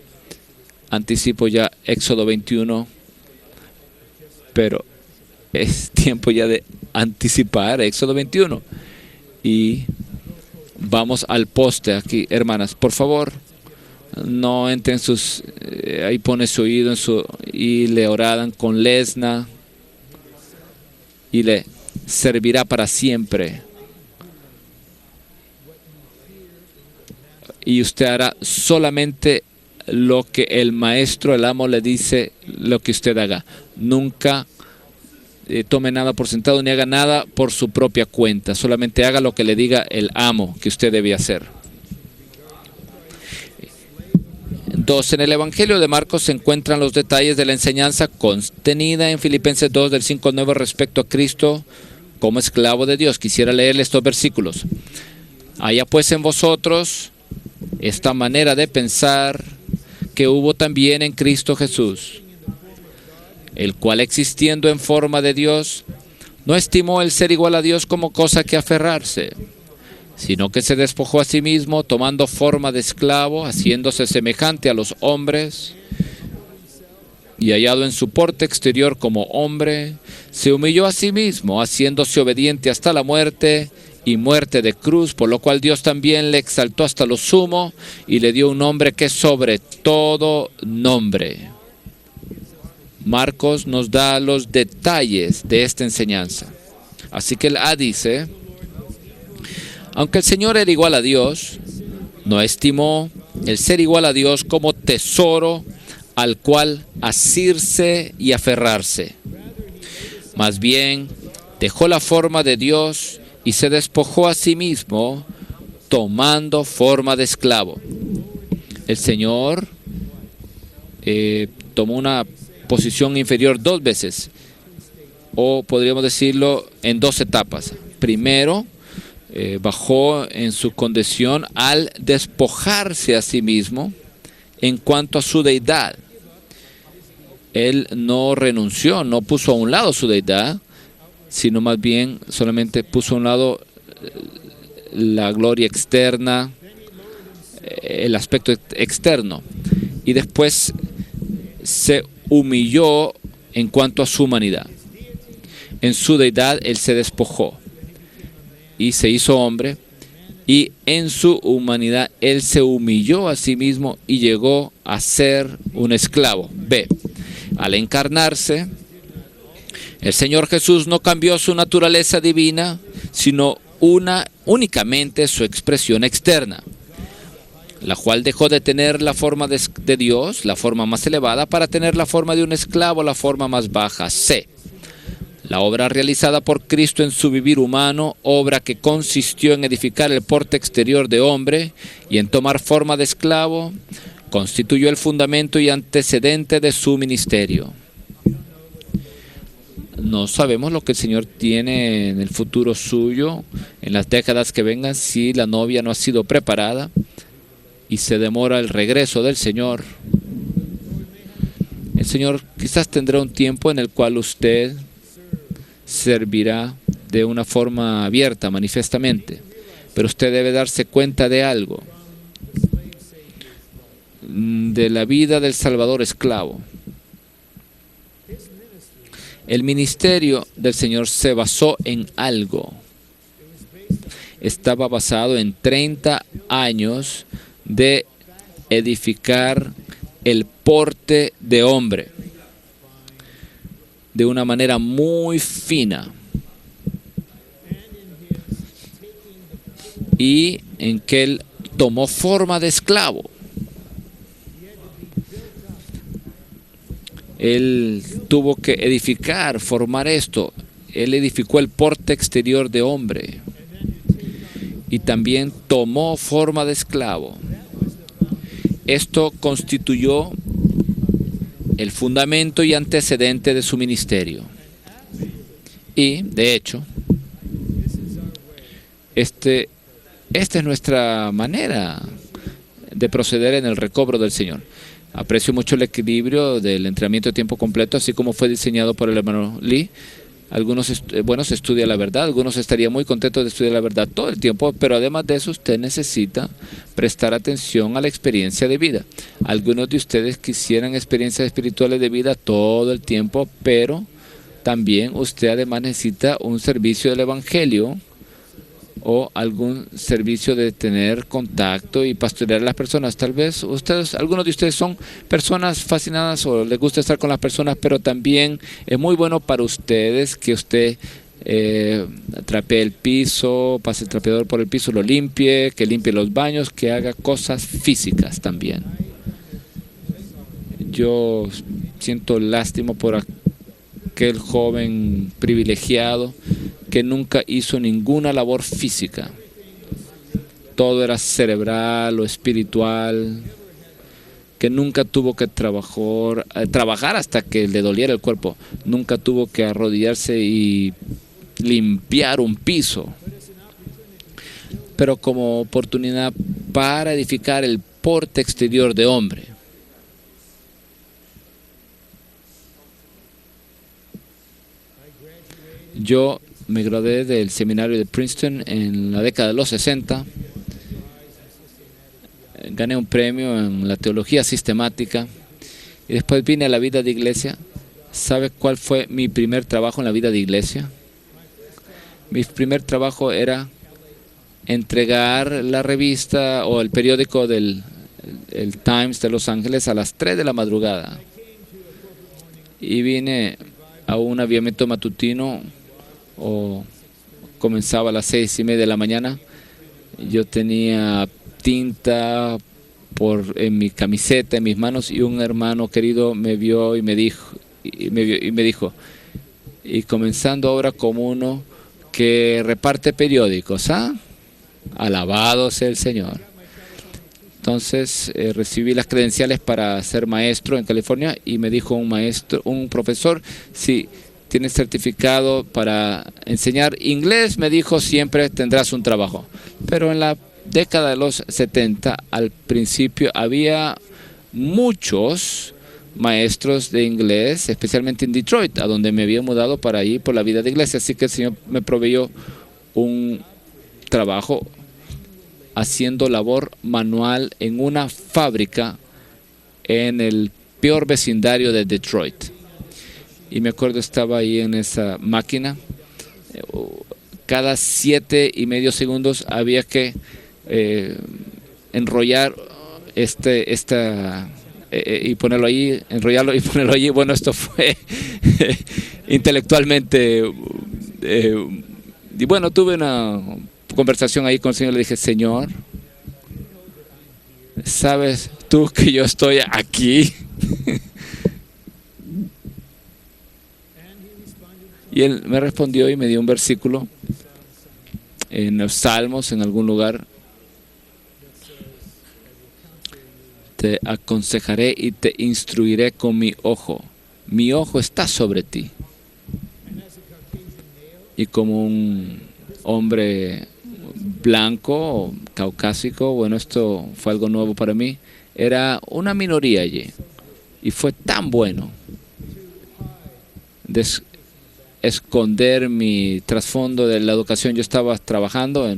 Anticipo ya Éxodo 21. Pero es tiempo ya de anticipar Éxodo 21. Y vamos al poste aquí, hermanas. Por favor, no entren sus... ahí pone su oído y le orarán con lesna. Y le servirá para siempre. Y usted hará solamente lo que el maestro, el amo, le dice lo que usted haga. Nunca tome nada por sentado ni haga nada por su propia cuenta. Solamente haga lo que le diga el amo que usted debe hacer. 2. En el Evangelio de Marcos se encuentran los detalles de la enseñanza contenida en Filipenses 2 del 5 al 9 respecto a Cristo como esclavo de Dios. Quisiera leerle estos versículos. Haya pues en vosotros esta manera de pensar que hubo también en Cristo Jesús, el cual existiendo en forma de Dios, no estimó el ser igual a Dios como cosa que aferrarse, sino que se despojó a sí mismo, tomando forma de esclavo, haciéndose semejante a los hombres, y hallado en su porte exterior como hombre, se humilló a sí mismo, haciéndose obediente hasta la muerte, y muerte de cruz, por lo cual Dios también le exaltó hasta lo sumo, y le dio un nombre que es sobre todo nombre. Marcos nos da los detalles de esta enseñanza. Así que el A dice: aunque el Señor era igual a Dios, no estimó el ser igual a Dios como tesoro al cual asirse y aferrarse. Más bien, dejó la forma de Dios y se despojó a sí mismo, tomando forma de esclavo. El Señor tomó una posición inferior 2 veces, o podríamos decirlo en 2 etapas. Primero, bajó en su condición al despojarse a sí mismo en cuanto a su deidad. Él no renunció, no puso a un lado su deidad, sino más bien solamente puso a un lado la gloria externa, el aspecto externo, y después se humilló en cuanto a su humanidad. En su deidad él se despojó y se hizo hombre, y en su humanidad él se humilló a sí mismo y llegó a ser un esclavo. B. Al encarnarse, el Señor Jesús no cambió su naturaleza divina, sino únicamente su expresión externa, la cual dejó de tener la forma de Dios, la forma más elevada, para tener la forma de un esclavo, la forma más baja. C. La obra realizada por Cristo en su vivir humano, obra que consistió en edificar el porte exterior de hombre y en tomar forma de esclavo, constituyó el fundamento y antecedente de su ministerio. No sabemos lo que el Señor tiene en el futuro suyo, en las décadas que vengan, si la novia no ha sido preparada y se demora el regreso del Señor. El Señor quizás tendrá un tiempo en el cual usted servirá de una forma abierta, manifiestamente, pero usted debe darse cuenta de algo, de la vida del Salvador esclavo. El ministerio del Señor se basó en algo. Estaba basado en 30 años de edificar el porte de hombre de una manera muy fina, y en que él tomó forma de esclavo. Él tuvo que edificar, formar esto. Él edificó el porte exterior de hombre y también tomó forma de esclavo. Esto constituyó el fundamento y antecedente de su ministerio. Y, de hecho, esta es nuestra manera de proceder en el recobro del Señor. Aprecio mucho el equilibrio del entrenamiento de tiempo completo, así como fue diseñado por el hermano Lee. Algunos se estudia la verdad, algunos estarían muy contentos de estudiar la verdad todo el tiempo, pero además de eso usted necesita prestar atención a la experiencia de vida. Algunos de ustedes quisieran experiencias espirituales de vida todo el tiempo, pero también usted además necesita un servicio del Evangelio o algún servicio de tener contacto y pastorear a las personas. Tal vez algunos de ustedes son personas fascinadas o les gusta estar con las personas, pero también es muy bueno para ustedes que usted trapee el piso, pase el trapeador por el piso, lo limpie, que limpie los baños, que haga cosas físicas también. Yo siento lástima por aquel joven privilegiado que nunca hizo ninguna labor física. Todo era cerebral o espiritual, que nunca tuvo que trabajar hasta que le doliera el cuerpo. Nunca tuvo que arrodillarse y limpiar un piso. Pero como oportunidad para edificar el porte exterior de hombre. Yo me gradué del seminario de Princeton en la década de los 60. Gané un premio en la teología sistemática y después vine a la vida de iglesia. ¿Sabe cuál fue mi primer trabajo en la vida de iglesia? Mi primer trabajo era entregar la revista o el periódico el Times de Los Ángeles a las 3 de la madrugada. Y vine a un avivamiento matutino o comenzaba a las 6:30 de la mañana. Yo tenía tinta en mi camiseta, en mis manos, y un hermano querido me vio y me dijo, y comenzando ahora como uno que reparte periódicos, alabado sea el Señor. Entonces recibí las credenciales para ser maestro en California y me dijo un profesor, si tienes certificado para enseñar inglés, me dijo, siempre tendrás un trabajo. Pero en la década de los 70, al principio, había muchos maestros de inglés, especialmente en Detroit, a donde me había mudado para ir por la vida de iglesia. Así que el Señor me proveyó un trabajo haciendo labor manual en una fábrica en el peor vecindario de Detroit. Y me acuerdo, estaba ahí en esa máquina. Cada 7.5 segundos había que enrollar y ponerlo ahí, enrollarlo y ponerlo allí. Bueno, esto fue intelectualmente. Y bueno, tuve una conversación ahí con el Señor. Le dije, Señor, ¿sabes tú que yo estoy aquí? Y él me respondió y me dio un versículo en los Salmos, en algún lugar. Te aconsejaré y te instruiré con mi ojo. Mi ojo está sobre ti. Y como un hombre blanco, caucásico, bueno, esto fue algo nuevo para mí. Era una minoría allí. Y fue tan bueno esconder mi trasfondo de la educación. Yo estaba trabajando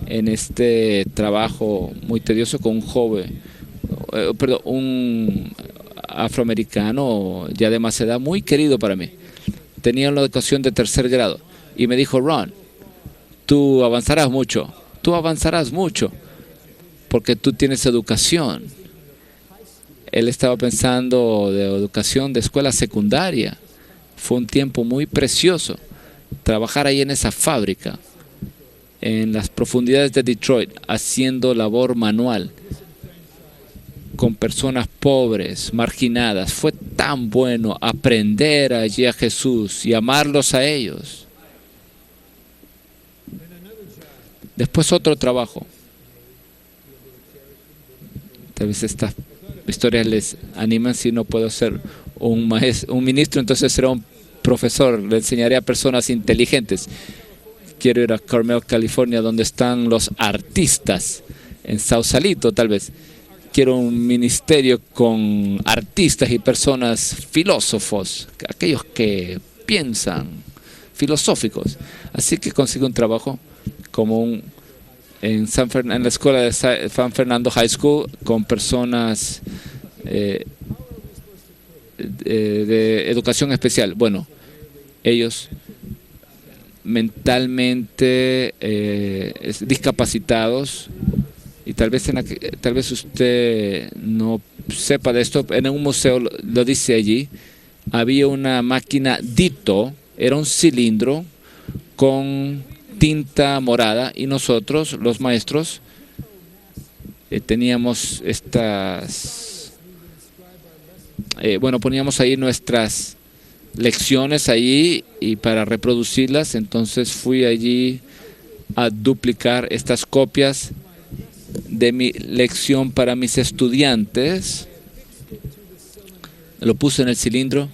en este trabajo muy tedioso con un afroamericano ya de más edad, muy querido para mí. Tenía una educación de 3er grado y me dijo, Ron, tú avanzarás mucho, porque tú tienes educación. Él estaba pensando de educación de escuela secundaria. Fue un tiempo muy precioso trabajar ahí en esa fábrica, en las profundidades de Detroit, haciendo labor manual con personas pobres, marginadas. Fue tan bueno aprender allí a Jesús y amarlos a ellos. Después otro trabajo. Tal vez estas historias les animan, si no puedo hacer un ministro, entonces será un profesor. Le enseñaré a personas inteligentes. Quiero ir a Carmel, California, donde están los artistas. En Sausalito, tal vez. Quiero un ministerio con artistas y personas filósofos, aquellos que piensan, filosóficos. Así que consigo un trabajo como en la escuela de San Fernando High School con personas de educación especial. Bueno, ellos mentalmente discapacitados. Y tal vez usted no sepa de esto. En un museo lo dice allí. Había una máquina Ditto. Era un cilindro con tinta morada. Y nosotros, los maestros, teníamos estas... poníamos ahí nuestras lecciones allí y para reproducirlas. Entonces fui allí a duplicar estas copias de mi lección para mis estudiantes. Lo puse en el cilindro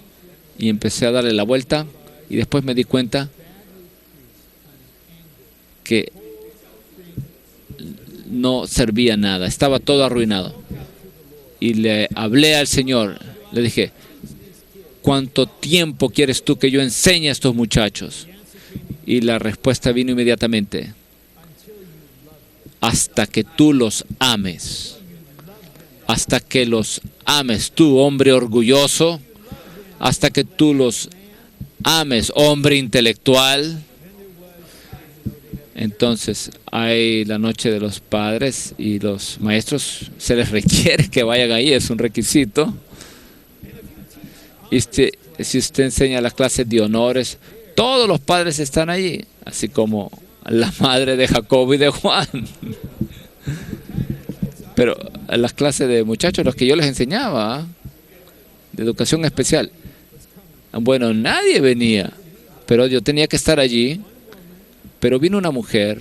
y empecé a darle la vuelta y después me di cuenta que no servía nada, estaba todo arruinado. Y le hablé al Señor, le dije: ¿cuánto tiempo quieres tú que yo enseñe a estos muchachos? Y la respuesta vino inmediatamente: hasta que tú los ames. Hasta que los ames tú, hombre orgulloso. Hasta que tú los ames, hombre intelectual. Entonces, hay la noche de los padres y los maestros. Se les requiere que vayan ahí, es un requisito. Y si usted enseña las clases de honores, todos los padres están allí, así como la madre de Jacobo y de Juan. Pero en las clases de muchachos, los que yo les enseñaba, de educación especial, bueno, nadie venía, pero yo tenía que estar allí. Pero vino una mujer,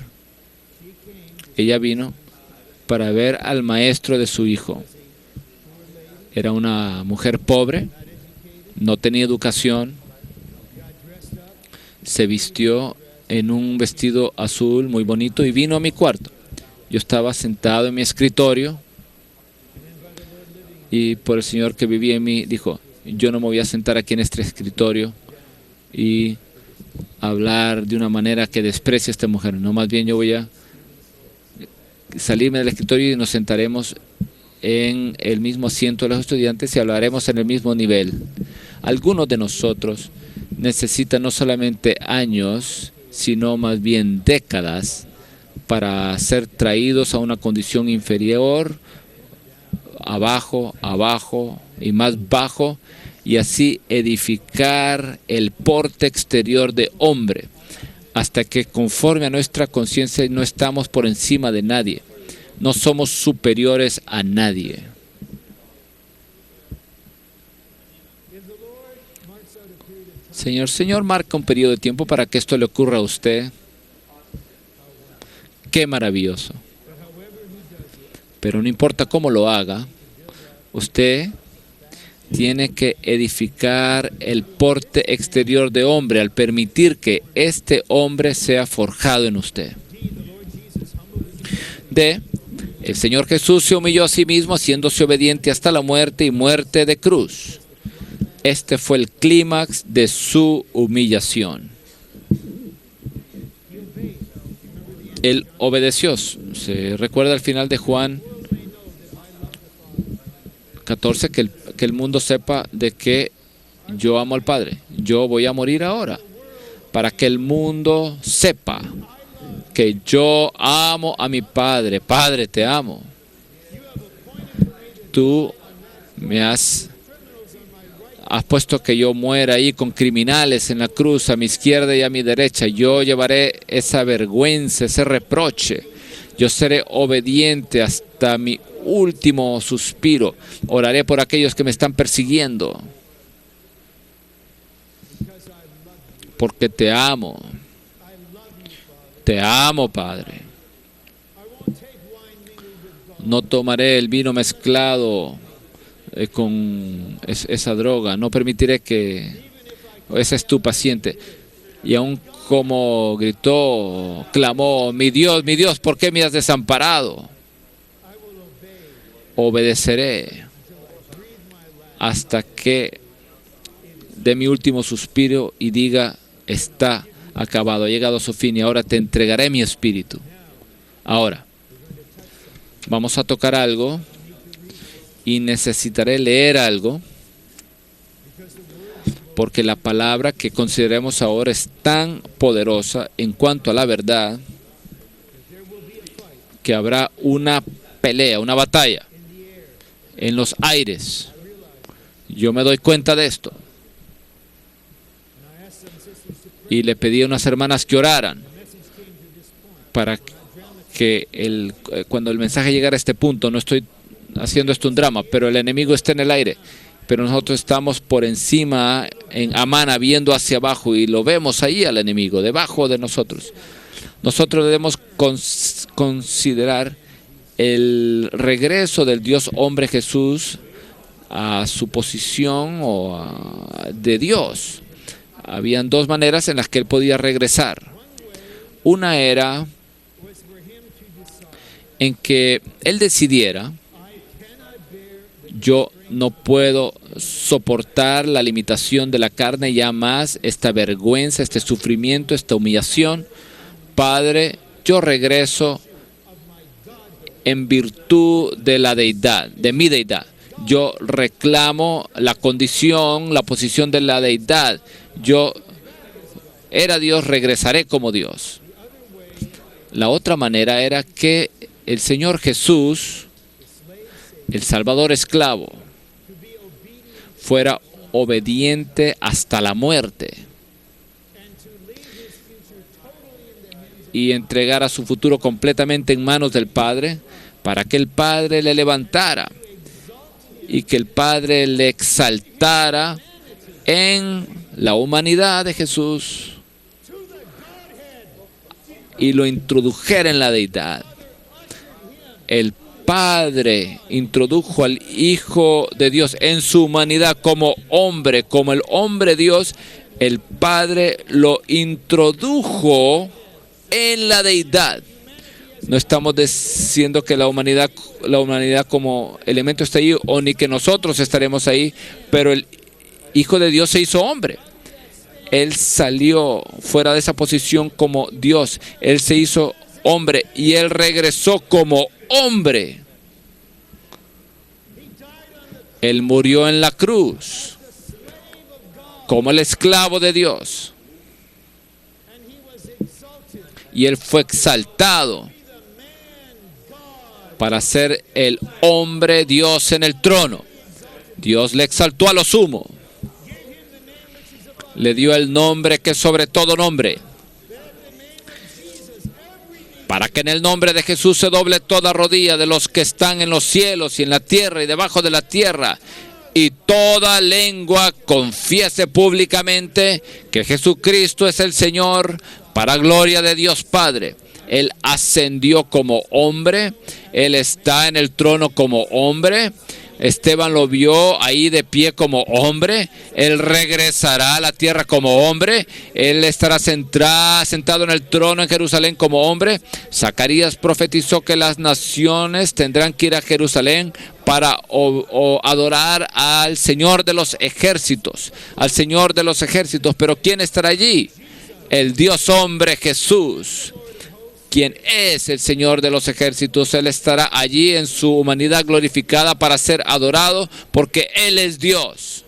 ella vino para ver al maestro de su hijo. Era una mujer pobre, no tenía educación, se vistió en un vestido azul muy bonito y vino a mi cuarto. Yo estaba sentado en mi escritorio y por el Señor que vivía en mí dijo: yo no me voy a sentar aquí en este escritorio y hablar de una manera que desprecie a esta mujer. No, más bien yo voy a salirme del escritorio y nos sentaremos en el mismo asiento de los estudiantes y hablaremos en el mismo nivel. Algunos de nosotros necesitan no solamente años, sino más bien décadas para ser traídos a una condición inferior, abajo, abajo y más bajo, y así edificar el porte exterior de hombre, hasta que conforme a nuestra conciencia no estamos por encima de nadie, no somos superiores a nadie. Señor, marca un periodo de tiempo para que esto le ocurra a usted. Qué maravilloso. Pero no importa cómo lo haga, usted tiene que edificar el porte exterior de hombre al permitir que este hombre sea forjado en usted. El Señor Jesús se humilló a sí mismo, haciéndose obediente hasta la muerte y muerte de cruz. Este fue el clímax de su humillación. Él obedeció. Se recuerda al final de Juan 14 que el mundo sepa de que yo amo al Padre. Yo voy a morir ahora para que el mundo sepa que yo amo a mi Padre. Padre, te amo. Tú me has puesto que yo muera ahí con criminales en la cruz a mi izquierda y a mi derecha. Yo llevaré esa vergüenza, ese reproche. Yo seré obediente hasta mi último suspiro. Oraré por aquellos que me están persiguiendo. Porque te amo. Te amo, Padre. No tomaré el vino mezclado con esa droga, no permitiré que ese estupefaciente. Y aún como gritó, clamó, mi Dios, ¿por qué me has desamparado? Obedeceré hasta que dé mi último suspiro y diga, está acabado, ha llegado a su fin y ahora te entregaré mi espíritu. Ahora, vamos a tocar algo y necesitaré leer algo, porque la palabra que consideremos ahora es tan poderosa en cuanto a la verdad que habrá una pelea, una batalla en los aires. Yo me doy cuenta de esto. Y le pedí a unas hermanas que oraran para que cuando el mensaje llegara a este punto, no estoy haciendo esto un drama, pero el enemigo está en el aire. Pero nosotros estamos por encima en Amana viendo hacia abajo y lo vemos ahí al enemigo, debajo de nosotros. Nosotros debemos considerar el regreso del Dios hombre Jesús a su posición de Dios. Habían dos maneras en las que él podía regresar. Una era en que él decidiera, yo no puedo soportar la limitación de la carne ya más, esta vergüenza, este sufrimiento, esta humillación. Padre, yo regreso en virtud de la deidad, de mi deidad. Yo reclamo la condición, la posición de la deidad. Yo era Dios, regresaré como Dios. La otra manera era que el Señor Jesús, el Salvador esclavo, fuera obediente hasta la muerte y entregara su futuro completamente en manos del Padre, para que el Padre le levantara y que el Padre le exaltara en la humanidad de Jesús y lo introdujera en la deidad. El Padre introdujo al Hijo de Dios en su humanidad como hombre, como el hombre Dios. El Padre lo introdujo en la deidad. No estamos diciendo que la humanidad como elemento está ahí, o ni que nosotros estaremos ahí, pero el Hijo de Dios se hizo hombre. Él salió fuera de esa posición como Dios. Él se hizo hombre y él regresó como hombre. Él murió en la cruz como el esclavo de Dios. Y él fue exaltado para ser el hombre Dios en el trono. Dios le exaltó a lo sumo. Le dio el nombre que es sobre todo nombre, para que en el nombre de Jesús se doble toda rodilla de los que están en los cielos y en la tierra y debajo de la tierra, y toda lengua confiese públicamente que Jesucristo es el Señor, para gloria de Dios Padre. Él ascendió como hombre, Él está en el trono como hombre. Esteban lo vio ahí de pie como hombre. Él regresará a la tierra como hombre. Él estará sentado en el trono en Jerusalén como hombre. Zacarías profetizó que las naciones tendrán que ir a Jerusalén para adorar al Señor de los ejércitos. Al Señor de los ejércitos. Pero ¿quién estará allí? El Dios hombre Jesús, quien es el Señor de los ejércitos. Él estará allí en su humanidad glorificada para ser adorado, porque Él es Dios.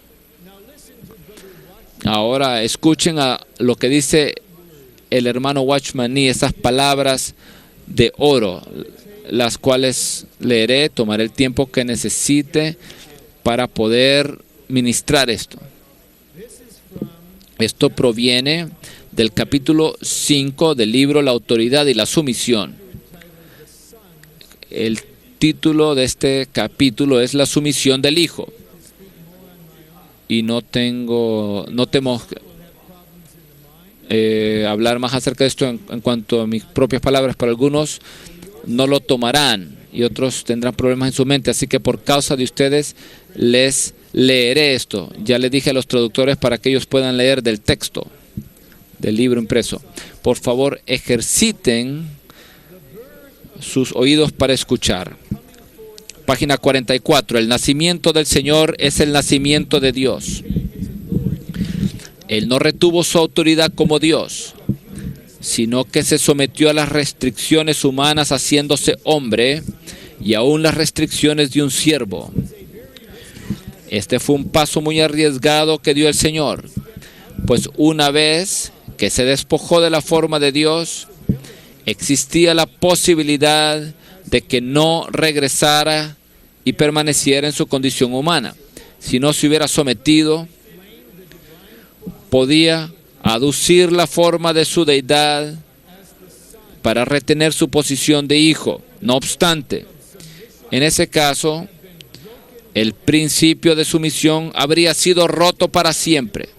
Ahora escuchen a lo que dice el hermano Watchman Nee, esas palabras de oro, las cuales leeré, tomaré el tiempo que necesite para poder ministrar esto. Esto proviene del capítulo 5 del libro La autoridad y la sumisión. El título de este capítulo es La sumisión del Hijo. Y no temo hablar más acerca de esto en cuanto a mis propias palabras, pero algunos no lo tomarán y otros tendrán problemas en su mente. Así que por causa de ustedes les leeré esto. Ya les dije a los traductores para que ellos puedan leer del texto, del libro impreso. Por favor, ejerciten sus oídos para escuchar. Página 44. El nacimiento del Señor es el nacimiento de Dios. Él no retuvo su autoridad como Dios, sino que se sometió a las restricciones humanas haciéndose hombre y aún las restricciones de un siervo. Este fue un paso muy arriesgado que dio el Señor, pues una vez que se despojó de la forma de Dios, existía la posibilidad de que no regresara y permaneciera en su condición humana. Si no se hubiera sometido, podía aducir la forma de su deidad para retener su posición de hijo. No obstante, en ese caso, el principio de sumisión habría sido roto para siempre.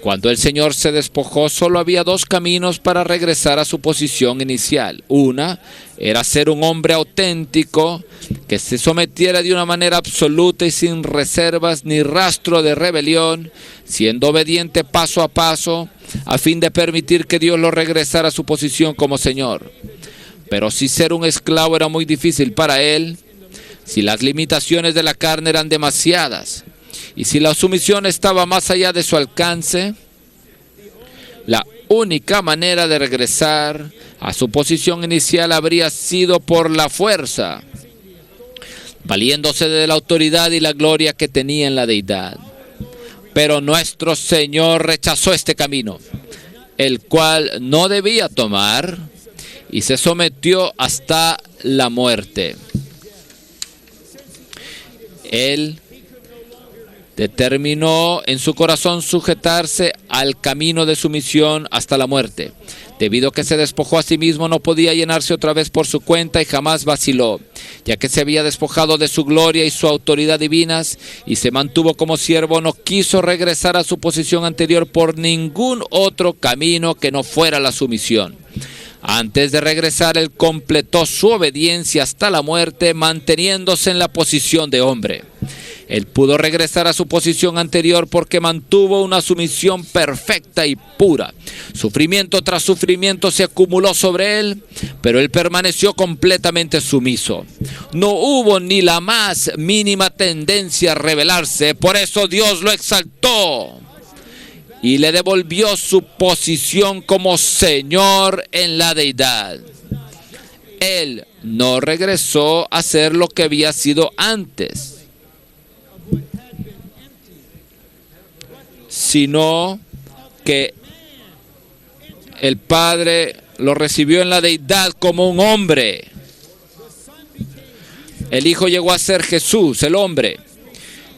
Cuando el Señor se despojó, solo había dos caminos para regresar a su posición inicial. Una era ser un hombre auténtico que se sometiera de una manera absoluta y sin reservas ni rastro de rebelión, siendo obediente paso a paso, a fin de permitir que Dios lo regresara a su posición como Señor. Pero si ser un esclavo era muy difícil para él, si las limitaciones de la carne eran demasiadas, y si la sumisión estaba más allá de su alcance, la única manera de regresar a su posición inicial habría sido por la fuerza, valiéndose de la autoridad y la gloria que tenía en la deidad. Pero nuestro Señor rechazó este camino, el cual no debía tomar, y se sometió hasta la muerte. Él determinó en su corazón sujetarse al camino de sumisión hasta la muerte. Debido a que se despojó a sí mismo, no podía llenarse otra vez por su cuenta y jamás vaciló, ya que se había despojado de su gloria y su autoridad divinas y se mantuvo como siervo. No quiso regresar a su posición anterior por ningún otro camino que no fuera la sumisión. Antes de regresar, él completó su obediencia hasta la muerte, manteniéndose en la posición de hombre. Él pudo regresar a su posición anterior porque mantuvo una sumisión perfecta y pura. Sufrimiento tras sufrimiento se acumuló sobre él, pero él permaneció completamente sumiso. No hubo ni la más mínima tendencia a rebelarse, por eso Dios lo exaltó y le devolvió su posición como Señor en la deidad. Él no regresó a ser lo que había sido antes, sino que el Padre lo recibió en la deidad como un hombre. El Hijo llegó a ser Jesús, el hombre,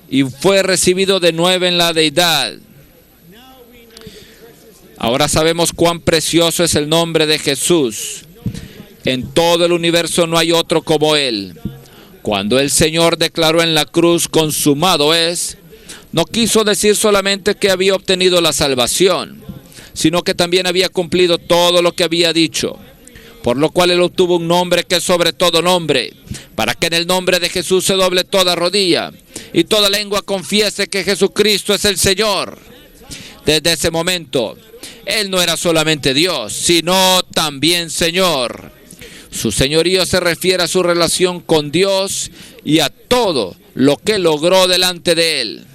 y fue recibido de nuevo en la deidad. Ahora sabemos cuán precioso es el nombre de Jesús. En todo el universo no hay otro como Él. Cuando el Señor declaró en la cruz, consumado es, no quiso decir solamente que había obtenido la salvación, sino que también había cumplido todo lo que había dicho, por lo cual Él obtuvo un nombre que es sobre todo nombre, para que en el nombre de Jesús se doble toda rodilla y toda lengua confiese que Jesucristo es el Señor. Desde ese momento, Él no era solamente Dios, sino también Señor. Su señorío se refiere a su relación con Dios y a todo lo que logró delante de Él.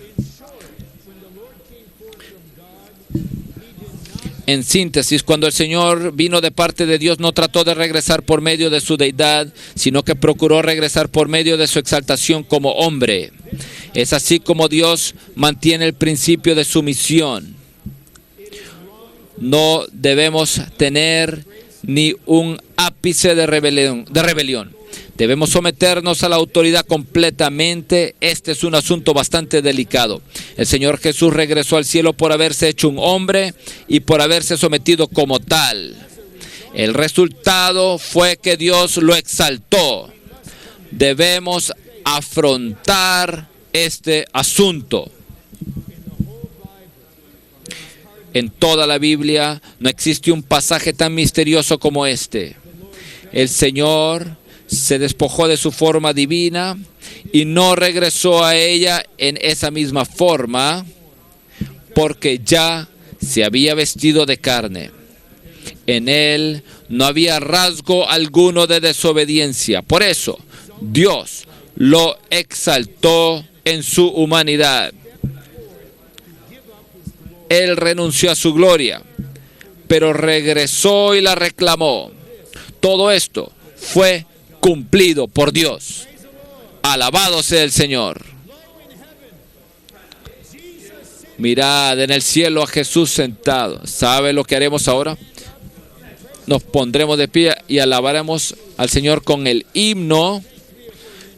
En síntesis, cuando el Señor vino de parte de Dios, no trató de regresar por medio de su deidad, sino que procuró regresar por medio de su exaltación como hombre. Es así como Dios mantiene el principio de sumisión. No debemos tener ni un ápice de rebelión. Debemos someternos a la autoridad completamente. Este es un asunto bastante delicado. El Señor Jesús regresó al cielo por haberse hecho un hombre y por haberse sometido como tal. El resultado fue que Dios lo exaltó. Debemos afrontar este asunto. En toda la Biblia no existe un pasaje tan misterioso como este. El Señor se despojó de su forma divina y no regresó a ella en esa misma forma, porque ya se había vestido de carne. En él no había rasgo alguno de desobediencia. Por eso Dios lo exaltó en su humanidad. Él renunció a su gloria, pero regresó y la reclamó. Todo esto fue cumplido por Dios. Alabado sea el Señor. Mirad en el cielo a Jesús sentado. ¿Sabe lo que haremos ahora? Nos pondremos de pie y alabaremos al Señor con el himno.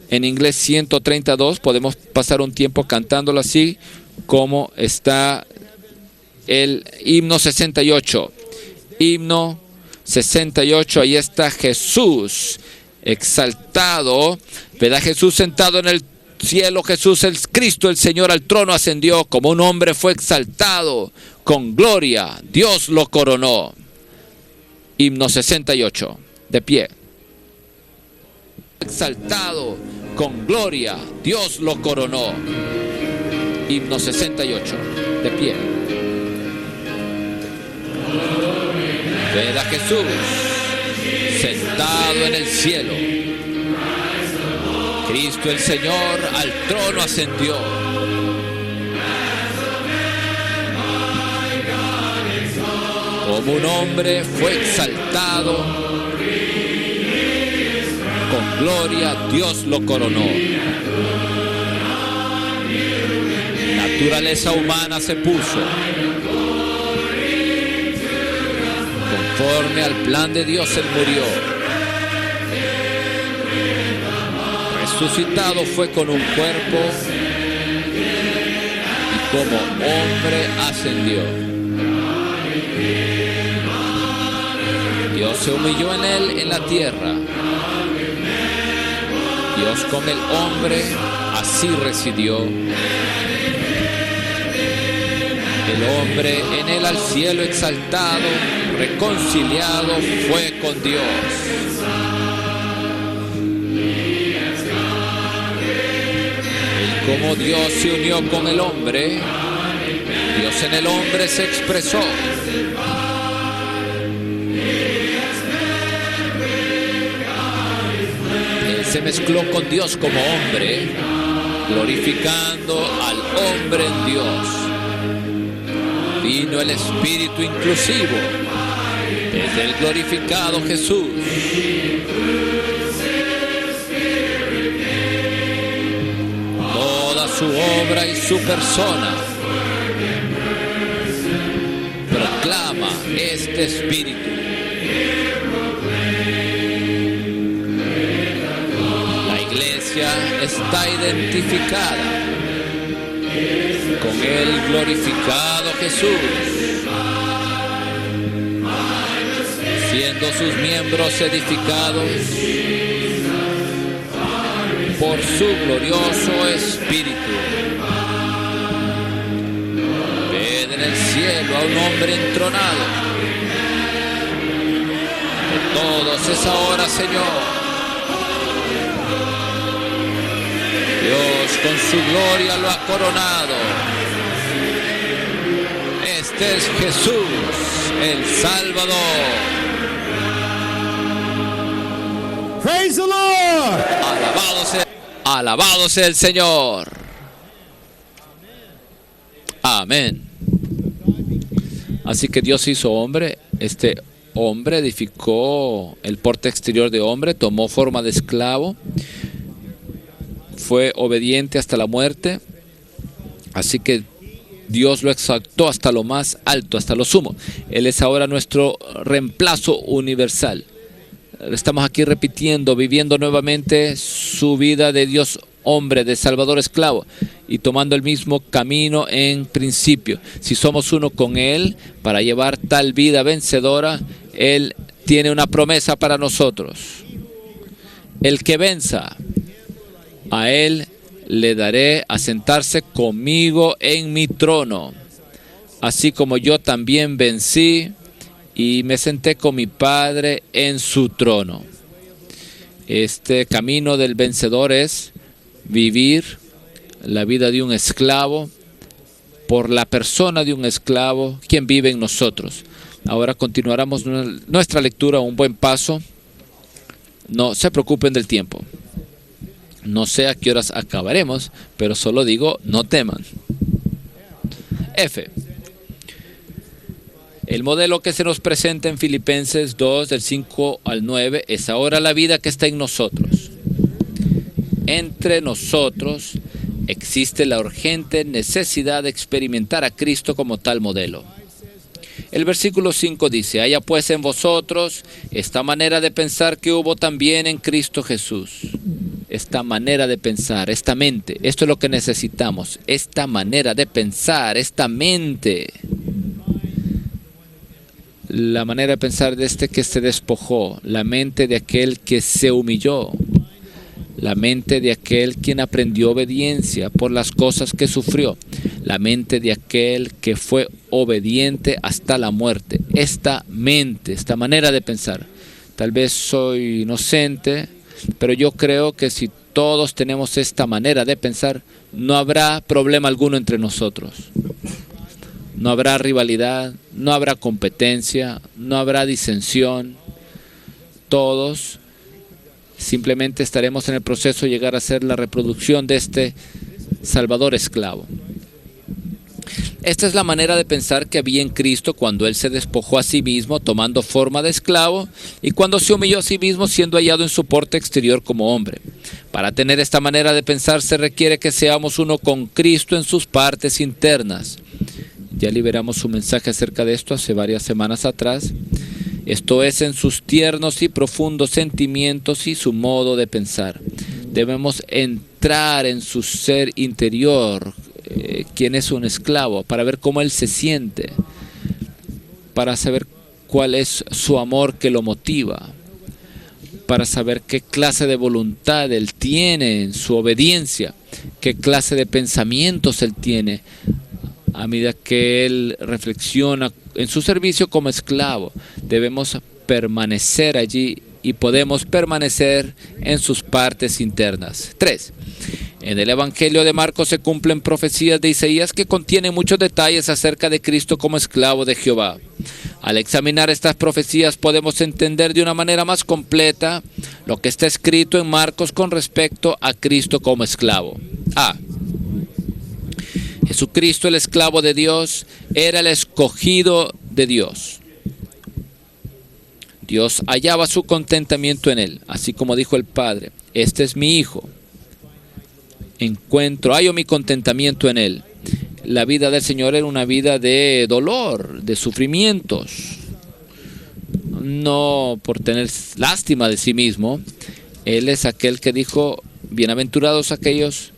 En inglés 132. Podemos pasar un tiempo cantándolo así como está el himno 68. Himno 68. Ahí está Jesús exaltado, ¿verdad? Jesús sentado en el cielo. Jesús, el Cristo, el Señor, al trono ascendió. Como un hombre fue exaltado con gloria. Dios lo coronó. Himno 68. De pie. Exaltado con gloria. Dios lo coronó. Himno 68. De pie. Ved a Jesús sentado en el cielo. Cristo el Señor al trono ascendió. Como un hombre fue exaltado, con gloria Dios lo coronó. Naturaleza humana se puso conforme al plan de Dios. Él murió. Resucitado fue con un cuerpo y como hombre ascendió. Dios se humilló en él en la tierra. Dios con el hombre así residió. El hombre en él al cielo exaltado, reconciliado fue con Dios. Y como Dios se unió con el hombre, Dios en el hombre se expresó. Él se mezcló con Dios como hombre, glorificando al hombre en Dios. Vino el Espíritu inclusivo desde el glorificado Jesús. Toda su obra y su persona proclama este Espíritu. La iglesia está identificada con el glorificado Jesús, siendo sus miembros edificados por su glorioso Espíritu. Ved en el cielo a un hombre entronado. De todos es ahora Señor. Dios con su gloria lo ha coronado. Este es Jesús, el Salvador. Praise the Lord. Alabado sea el Señor. Amén. Así que Dios hizo hombre. Este hombre edificó el porte exterior de hombre, tomó forma de esclavo. Fue obediente hasta la muerte. Así que Dios lo exaltó hasta lo más alto, hasta lo sumo. Él es ahora nuestro reemplazo universal. Estamos aquí repitiendo, viviendo nuevamente su vida de Dios hombre, de Salvador esclavo, y tomando el mismo camino en principio. Si somos uno con Él para llevar tal vida vencedora, Él tiene una promesa para nosotros. El que venza, a Él le daré a sentarse conmigo en mi trono, así como yo también vencí y me senté con mi Padre en su trono. Este camino del vencedor es vivir la vida de un esclavo por la persona de un esclavo, quien vive en nosotros. Ahora continuaremos nuestra lectura, un buen paso. No se preocupen del tiempo. No sé a qué horas acabaremos, pero solo digo, no teman. F. El modelo que se nos presenta en Filipenses 2, del 5 al 9, es ahora la vida que está en nosotros. Entre nosotros existe la urgente necesidad de experimentar a Cristo como tal modelo. El versículo 5 dice: haya pues en vosotros esta manera de pensar que hubo también en Cristo Jesús. Esta manera de pensar, esta mente, esto es lo que necesitamos, esta manera de pensar, esta mente. La manera de pensar de este que se despojó, la mente de aquel que se humilló, la mente de aquel quien aprendió obediencia por las cosas que sufrió, la mente de aquel que fue obediente hasta la muerte. Esta mente, esta manera de pensar. Tal vez soy inocente, pero yo creo que si todos tenemos esta manera de pensar, no habrá problema alguno entre nosotros. No habrá rivalidad, no habrá competencia, no habrá disensión. Todos simplemente estaremos en el proceso de llegar a ser la reproducción de este Salvador esclavo. Esta es la manera de pensar que había en Cristo cuando Él se despojó a sí mismo tomando forma de esclavo y cuando se humilló a sí mismo siendo hallado en su porte exterior como hombre. Para tener esta manera de pensar se requiere que seamos uno con Cristo en sus partes internas. Ya liberamos un mensaje acerca de esto hace varias semanas atrás. Esto es, en sus tiernos y profundos sentimientos y su modo de pensar. Debemos entrar en su ser interior, quien es un esclavo, para ver cómo él se siente, para saber cuál es su amor que lo motiva, para saber qué clase de voluntad él tiene en su obediencia, qué clase de pensamientos él tiene a medida que él reflexiona en su servicio como esclavo. Debemos permanecer allí y podemos permanecer en sus partes internas. 3. En el Evangelio de Marcos se cumplen profecías de Isaías que contienen muchos detalles acerca de Cristo como esclavo de Jehová. Al examinar estas profecías podemos entender de una manera más completa lo que está escrito en Marcos con respecto a Cristo como esclavo. A. Jesucristo, el esclavo de Dios, era el escogido de Dios. Dios hallaba su contentamiento en él, así como dijo el Padre: este es mi Hijo. Hallo mi contentamiento en él. La vida del Señor era una vida de dolor, de sufrimientos. No por tener lástima de sí mismo. Él es aquel que dijo: bienaventurados aquellos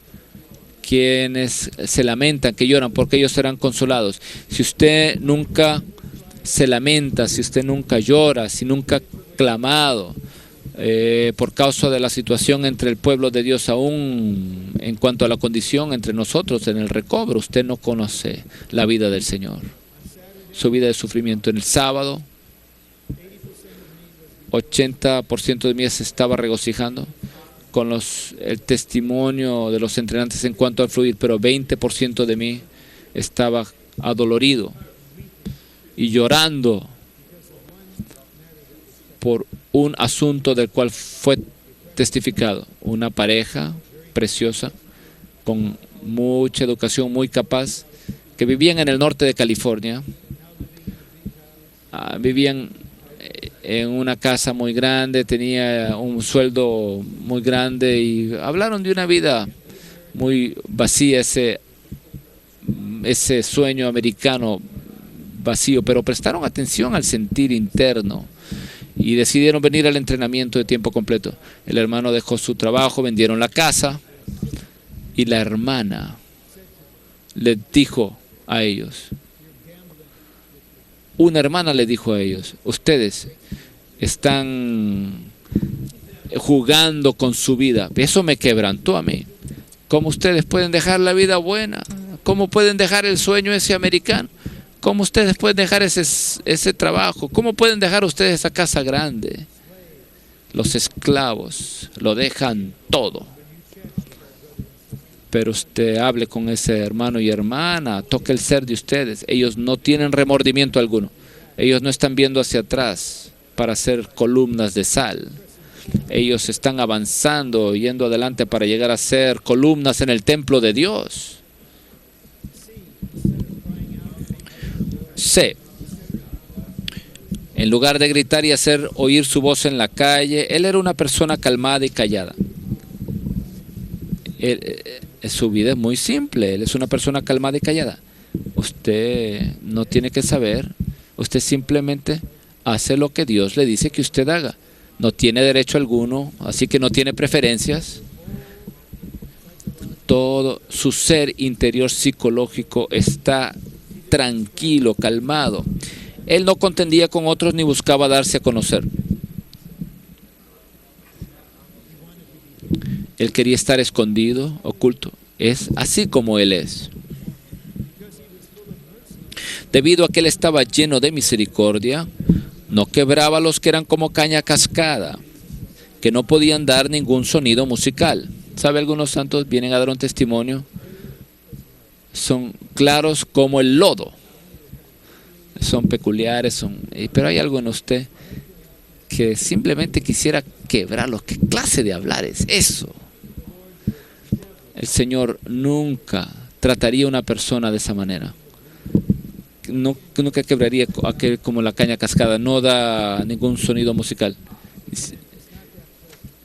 quienes se lamentan, que lloran, porque ellos serán consolados. Si usted nunca se lamenta, si usted nunca llora, si nunca ha clamado por causa de la situación entre el pueblo de Dios, aún en cuanto a la condición entre nosotros en el recobro, usted no conoce la vida del Señor. Su vida de sufrimiento. En el sábado, 80% de mí se estaba regocijando con el testimonio de los entrenantes en cuanto al fluir, pero 20% de mí estaba adolorido y llorando por un asunto del cual fue testificado. Una pareja preciosa, con mucha educación, muy capaz, que vivían en el norte de California. Vivían en una casa muy grande, tenía un sueldo muy grande y hablaron de una vida muy vacía, ese sueño americano vacío, pero prestaron atención al sentir interno y decidieron venir al entrenamiento de tiempo completo. El hermano dejó su trabajo, vendieron la casa y la hermana le dijo a ellos, una hermana le dijo a ellos: ustedes están jugando con su vida. Eso me quebrantó a mí. ¿Cómo ustedes pueden dejar la vida buena? ¿Cómo pueden dejar el sueño ese americano? ¿Cómo ustedes pueden dejar ese trabajo? ¿Cómo pueden dejar ustedes esa casa grande? Los esclavos lo dejan todo. Pero usted hable con ese hermano y hermana, toque el ser de ustedes. Ellos no tienen remordimiento alguno. Ellos no están viendo hacia atrás para hacer columnas de sal. Ellos están avanzando, yendo adelante para llegar a ser columnas en el templo de Dios. C. En lugar de gritar y hacer oír su voz en la calle, él era una persona calmada y callada. Su vida es muy simple. Él es una persona calmada y callada. Usted no tiene que saber. Usted simplemente hace lo que Dios le dice que usted haga. No tiene derecho alguno, así que no tiene preferencias. Todo su ser interior psicológico está tranquilo, calmado. Él no contendía con otros ni buscaba darse a conocer. Él quería estar escondido, oculto. Es así como él es. Debido a que él estaba lleno de misericordia, no quebraba a los que eran como caña cascada, que no podían dar ningún sonido musical. ¿Sabe? Algunos santos vienen a dar un testimonio. Son claros como el lodo. Son peculiares, pero hay algo en usted que simplemente quisiera quebrarlos. ¿Qué clase de hablar es eso? El Señor nunca trataría a una persona de esa manera. Nunca quebraría aquel como la caña cascada. No da ningún sonido musical.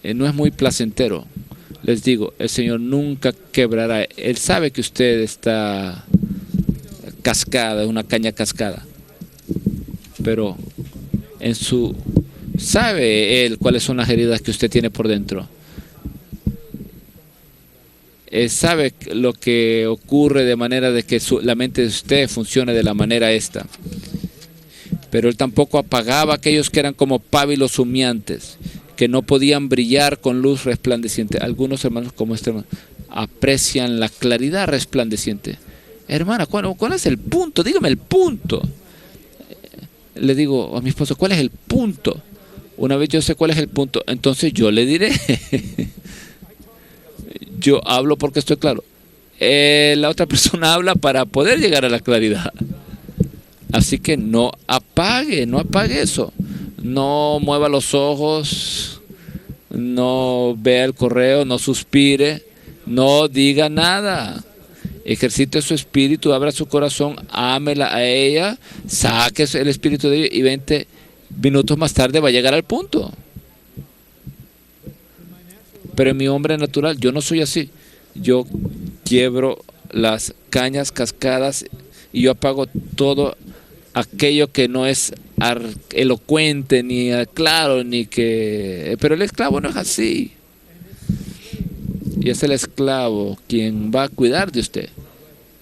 No es muy placentero. Les digo, el Señor nunca quebrará. Él sabe que usted está cascada, una caña cascada. Pero sabe Él cuáles son las heridas que usted tiene por dentro. Él sabe lo que ocurre de manera de que la mente de usted funcione de la manera esta. Pero Él tampoco apagaba a aquellos que eran como pábilos humeantes, que no podían brillar con luz resplandeciente. Algunos hermanos como este hermano aprecian la claridad resplandeciente. Hermana, ¿cuál es el punto? Dígame el punto. Le digo a mi esposo, ¿cuál es el punto? Una vez yo sé cuál es el punto, entonces yo le diré. Yo hablo porque estoy claro. La otra persona habla para poder llegar a la claridad. Así que no apague eso. No mueva los ojos, no vea el correo, no suspire, no diga nada. Ejercite su espíritu, abra su corazón, ámela a ella, saque el espíritu de ella y 20 minutos más tarde va a llegar al punto. Pero en mi hombre natural, yo no soy así. Yo quiebro las cañas cascadas y yo apago todo aquello que no es elocuente, ni claro, ni que... Pero el esclavo no es así. Y es el esclavo quien va a cuidar de usted.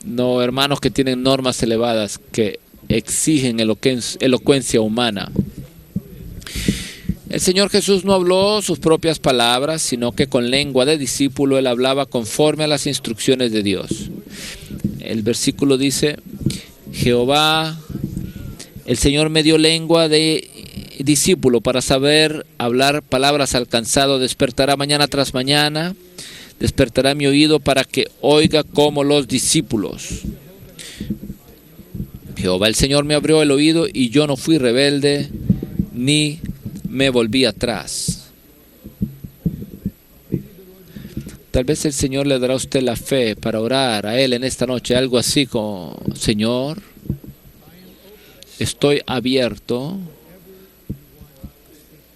No hermanos que tienen normas elevadas que exigen elocuencia humana. El Señor Jesús no habló sus propias palabras, sino que con lengua de discípulo Él hablaba conforme a las instrucciones de Dios. El versículo dice, Jehová, el Señor me dio lengua de discípulo para saber hablar palabras al cansado, despertará mañana tras mañana, despertará mi oído para que oiga como los discípulos. Jehová el Señor me abrió el oído y yo no fui rebelde ni me volví atrás. Tal vez el Señor le dará a usted la fe para orar a Él en esta noche, algo así como, Señor, estoy abierto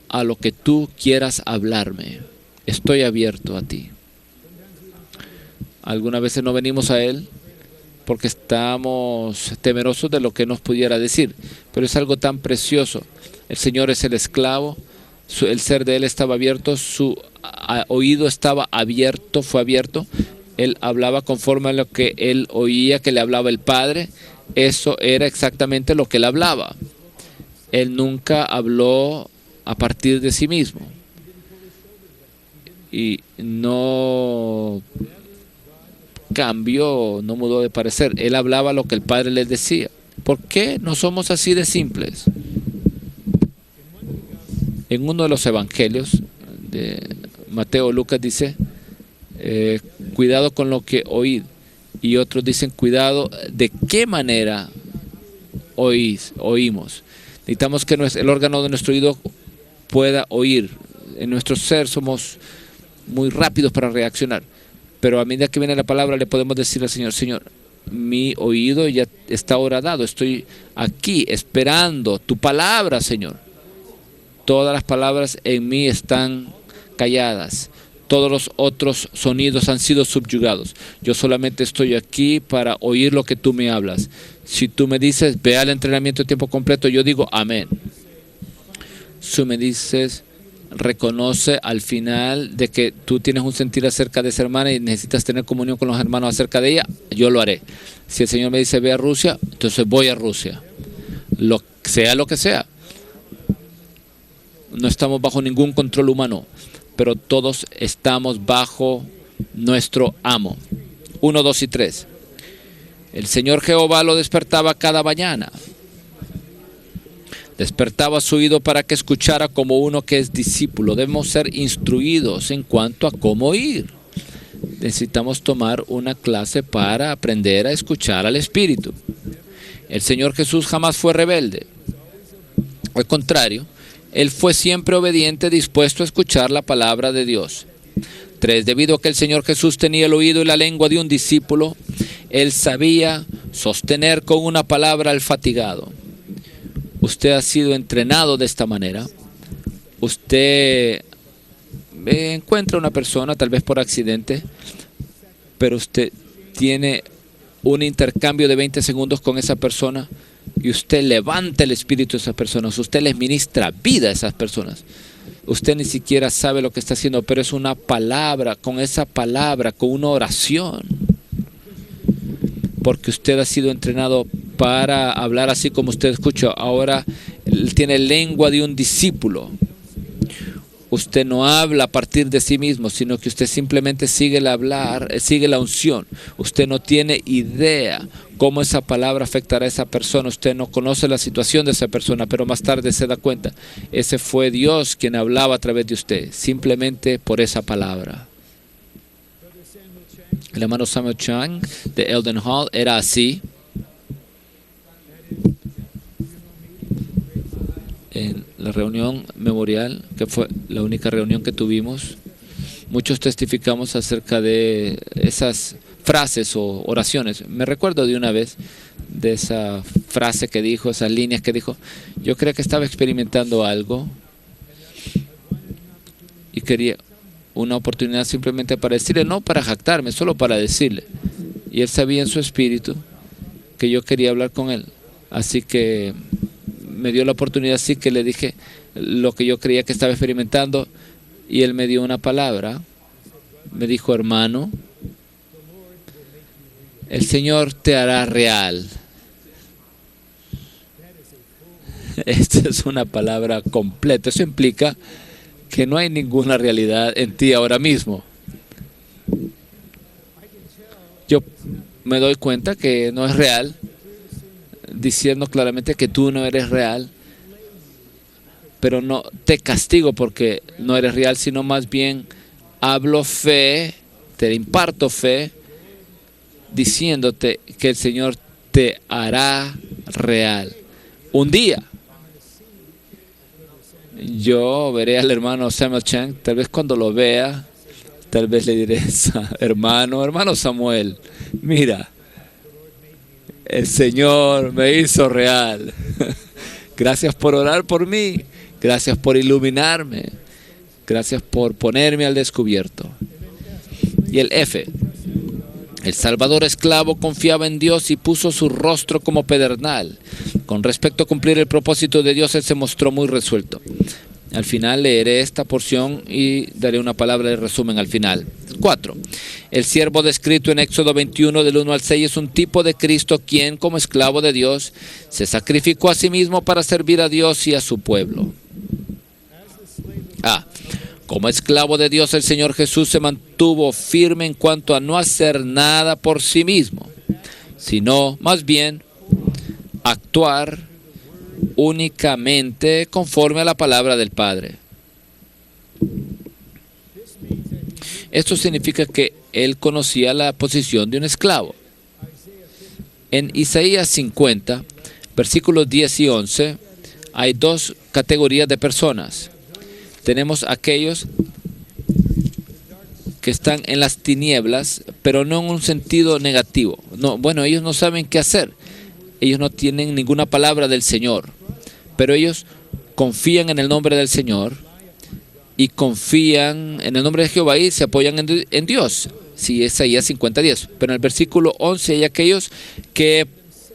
a lo que tú quieras hablarme. Estoy abierto a ti. Algunas veces no venimos a Él porque estamos temerosos de lo que nos pudiera decir, pero es algo tan precioso. El Señor es el esclavo, el ser de Él estaba abierto, su oído estaba abierto, fue abierto. Él hablaba conforme a lo que Él oía que le hablaba el Padre. Eso era exactamente lo que Él hablaba. Él nunca habló a partir de sí mismo. Y no cambió, no mudó de parecer. Él hablaba lo que el Padre les decía. ¿Por qué no somos así de simples? En uno de los evangelios de Mateo o Lucas dice, cuidado con lo que oíd. Y otros dicen, cuidado de qué manera oímos. Necesitamos que el órgano de nuestro oído pueda oír. En nuestro ser somos muy rápidos para reaccionar. Pero a medida que viene la palabra le podemos decir al Señor, Señor, mi oído ya está horadado. Estoy aquí esperando tu palabra, Señor. Todas las palabras en mí están calladas. Todos los otros sonidos han sido subyugados. Yo solamente estoy aquí para oír lo que tú me hablas. Si tú me dices, ve al entrenamiento de tiempo completo, yo digo, amén. Si me dices, reconoce al final de que tú tienes un sentir acerca de esa hermana y necesitas tener comunión con los hermanos acerca de ella, yo lo haré. Si el Señor me dice, ve a Rusia, entonces voy a Rusia. Lo que sea. No estamos bajo ningún control humano, pero todos estamos bajo nuestro amo. 1, 2 y 3. El Señor Jehová lo despertaba cada mañana. Despertaba su oído para que escuchara como uno que es discípulo. Debemos ser instruidos en cuanto a cómo oír. Necesitamos tomar una clase para aprender a escuchar al Espíritu. El Señor Jesús jamás fue rebelde. Al contrario, Él fue siempre obediente, dispuesto a escuchar la palabra de Dios. 3. Debido a que el Señor Jesús tenía el oído y la lengua de un discípulo, Él sabía sostener con una palabra al fatigado. Usted ha sido entrenado de esta manera. Usted encuentra una persona, tal vez por accidente, pero usted tiene un intercambio de 20 segundos con esa persona y usted levanta el espíritu de esas personas. Usted les ministra vida a esas personas. Usted ni siquiera sabe lo que está haciendo, pero es una palabra, con esa palabra, con una oración. Porque usted ha sido entrenado para hablar así como usted escucha. Ahora tiene lengua de un discípulo. Usted no habla a partir de sí mismo, sino que usted simplemente sigue el hablar, sigue la unción. Usted no tiene idea cómo esa palabra afectará a esa persona. Usted no conoce la situación de esa persona, pero más tarde se da cuenta. Ese fue Dios quien hablaba a través de usted, simplemente por esa palabra. El hermano Samuel Chang de Eldon Hall era así. En la reunión memorial, que fue la única reunión que tuvimos, muchos testificamos acerca de esas frases o oraciones. Me recuerdo de una vez de esa frase que dijo, esas líneas que dijo. Yo creía que estaba experimentando algo y quería una oportunidad simplemente para decirle, no para jactarme, solo para decirle. Y él sabía en su espíritu que yo quería hablar con él. Así que me dio la oportunidad, así que le dije lo que yo creía que estaba experimentando y él me dio una palabra. Me dijo, hermano, el Señor te hará real. Esta es una palabra completa. Eso implica que no hay ninguna realidad en ti ahora mismo. Yo me doy cuenta que no es real, diciendo claramente que tú no eres real, pero no te castigo porque no eres real, sino más bien hablo fe, te imparto fe, diciéndote que el Señor te hará real. Un día yo veré al hermano Samuel Chang, tal vez cuando lo vea, tal vez le diré, hermano Samuel, mira, el Señor me hizo real. Gracias por orar por mí. Gracias por iluminarme. Gracias por ponerme al descubierto. Y el F. El Salvador esclavo confiaba en Dios y puso su rostro como pedernal. Con respecto a cumplir el propósito de Dios, él se mostró muy resuelto. Al final leeré esta porción y daré una palabra de resumen al final. 4. El siervo descrito en Éxodo 21 del 1 al 6 es un tipo de Cristo quien, como esclavo de Dios, se sacrificó a sí mismo para servir a Dios y a su pueblo. Como esclavo de Dios, el Señor Jesús se mantuvo firme en cuanto a no hacer nada por sí mismo, sino más bien actuar únicamente conforme a la palabra del Padre. Esto significa que él conocía la posición de un esclavo. En Isaías 50, versículos 10 y 11, hay dos categorías de personas. Tenemos aquellos que están en las tinieblas, pero no en un sentido negativo. No, bueno, ellos no saben qué hacer. Ellos no tienen ninguna palabra del Señor, pero ellos confían en el nombre del Señor y confían en el nombre de Jehová y se apoyan en Dios. Sí, es Isaías 50:10. Pero en el versículo 11 hay aquellos que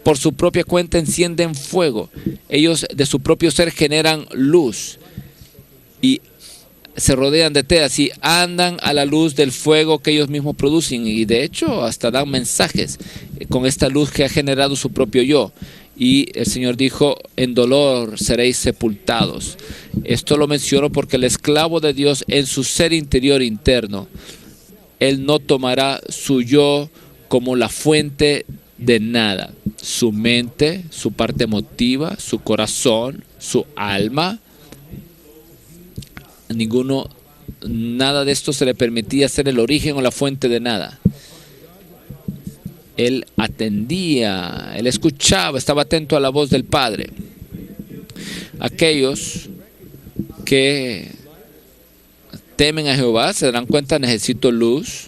por su propia cuenta encienden fuego. Ellos de su propio ser generan luz y se rodean de teas y andan a la luz del fuego que ellos mismos producen, y de hecho hasta dan mensajes con esta luz que ha generado su propio yo. Y el Señor dijo: en dolor seréis sepultados. Esto lo menciono porque el esclavo de Dios, en su ser interior interno, él no tomará su yo como la fuente de nada. Su mente, su parte emotiva, su corazón, su alma, nada de esto se le permitía ser el origen o la fuente de nada. Él atendía, él escuchaba, estaba atento a la voz del Padre. Aquellos que temen a Jehová se darán cuenta: necesito luz,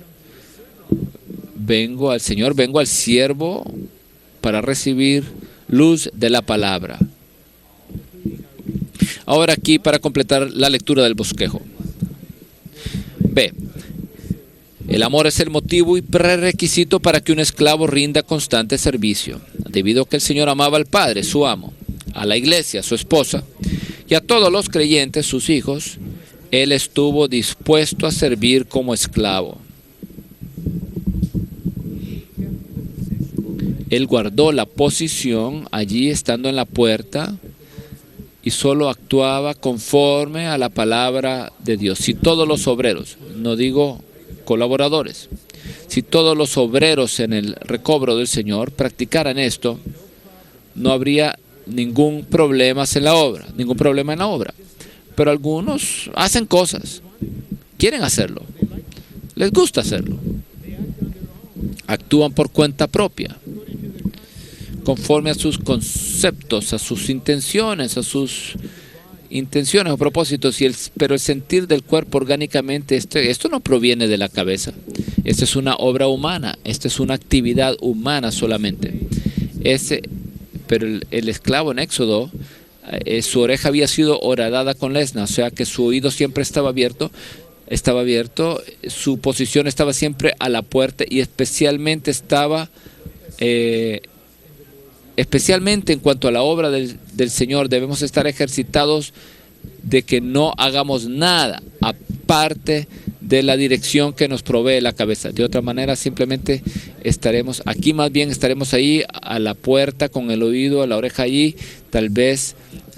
vengo al Señor, vengo al siervo para recibir luz de la palabra. Ahora aquí, para completar la lectura del bosquejo. B. El amor es el motivo y prerequisito para que un esclavo rinda constante servicio. Debido a que el Señor amaba al Padre, su amo, a la iglesia, su esposa, y a todos los creyentes, sus hijos, Él estuvo dispuesto a servir como esclavo. Él guardó la posición allí, estando en la puerta, y solo actuaba conforme a la palabra de Dios. Si todos los obreros, no digo colaboradores, si todos los obreros en el recobro del Señor practicaran esto, no habría ningún problema en la obra. Pero algunos hacen cosas, quieren hacerlo, les gusta hacerlo, actúan por cuenta propia, conforme a sus conceptos, a sus intenciones, o propósitos, pero el sentir del cuerpo orgánicamente, esto no proviene de la cabeza. Esta es una obra humana, esta es una actividad humana solamente. Pero el esclavo en Éxodo, su oreja había sido horadada con lesna, o sea que su oído siempre estaba abierto, su posición estaba siempre a la puerta, y especialmente en cuanto a la obra del Señor, debemos estar ejercitados de que no hagamos nada aparte de la dirección que nos provee la cabeza. De otra manera, simplemente estaremos ahí a la puerta, con el oído, a la oreja allí. Tal vez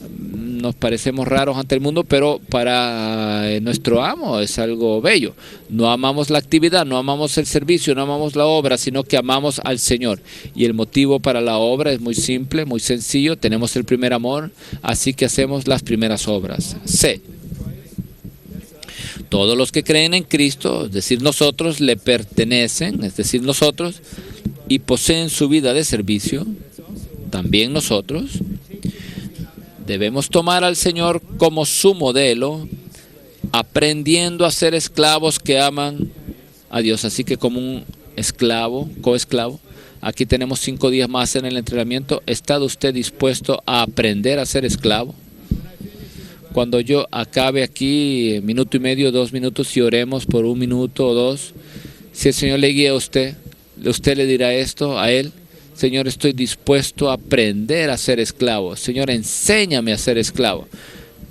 nos parecemos raros ante el mundo, pero para nuestro amo es algo bello. No amamos la actividad, no amamos el servicio, no amamos la obra, sino que amamos al Señor. Y el motivo para la obra es muy simple, muy sencillo. Tenemos el primer amor, así que hacemos las primeras obras. C. Todos los que creen en Cristo, es decir, nosotros, le pertenecen, es decir, nosotros, y poseen su vida de servicio, también nosotros. Debemos tomar al Señor como su modelo, aprendiendo a ser esclavos que aman a Dios. Así que como un esclavo, coesclavo, aquí tenemos 5 días más en el entrenamiento. ¿Está usted dispuesto a aprender a ser esclavo? Cuando yo acabe aquí, 1 minuto y medio, 2 minutos, y oremos por 1 minuto o 2, si el Señor le guía a usted le dirá esto a Él: Señor, estoy dispuesto a aprender a ser esclavo. Señor, enséñame a ser esclavo.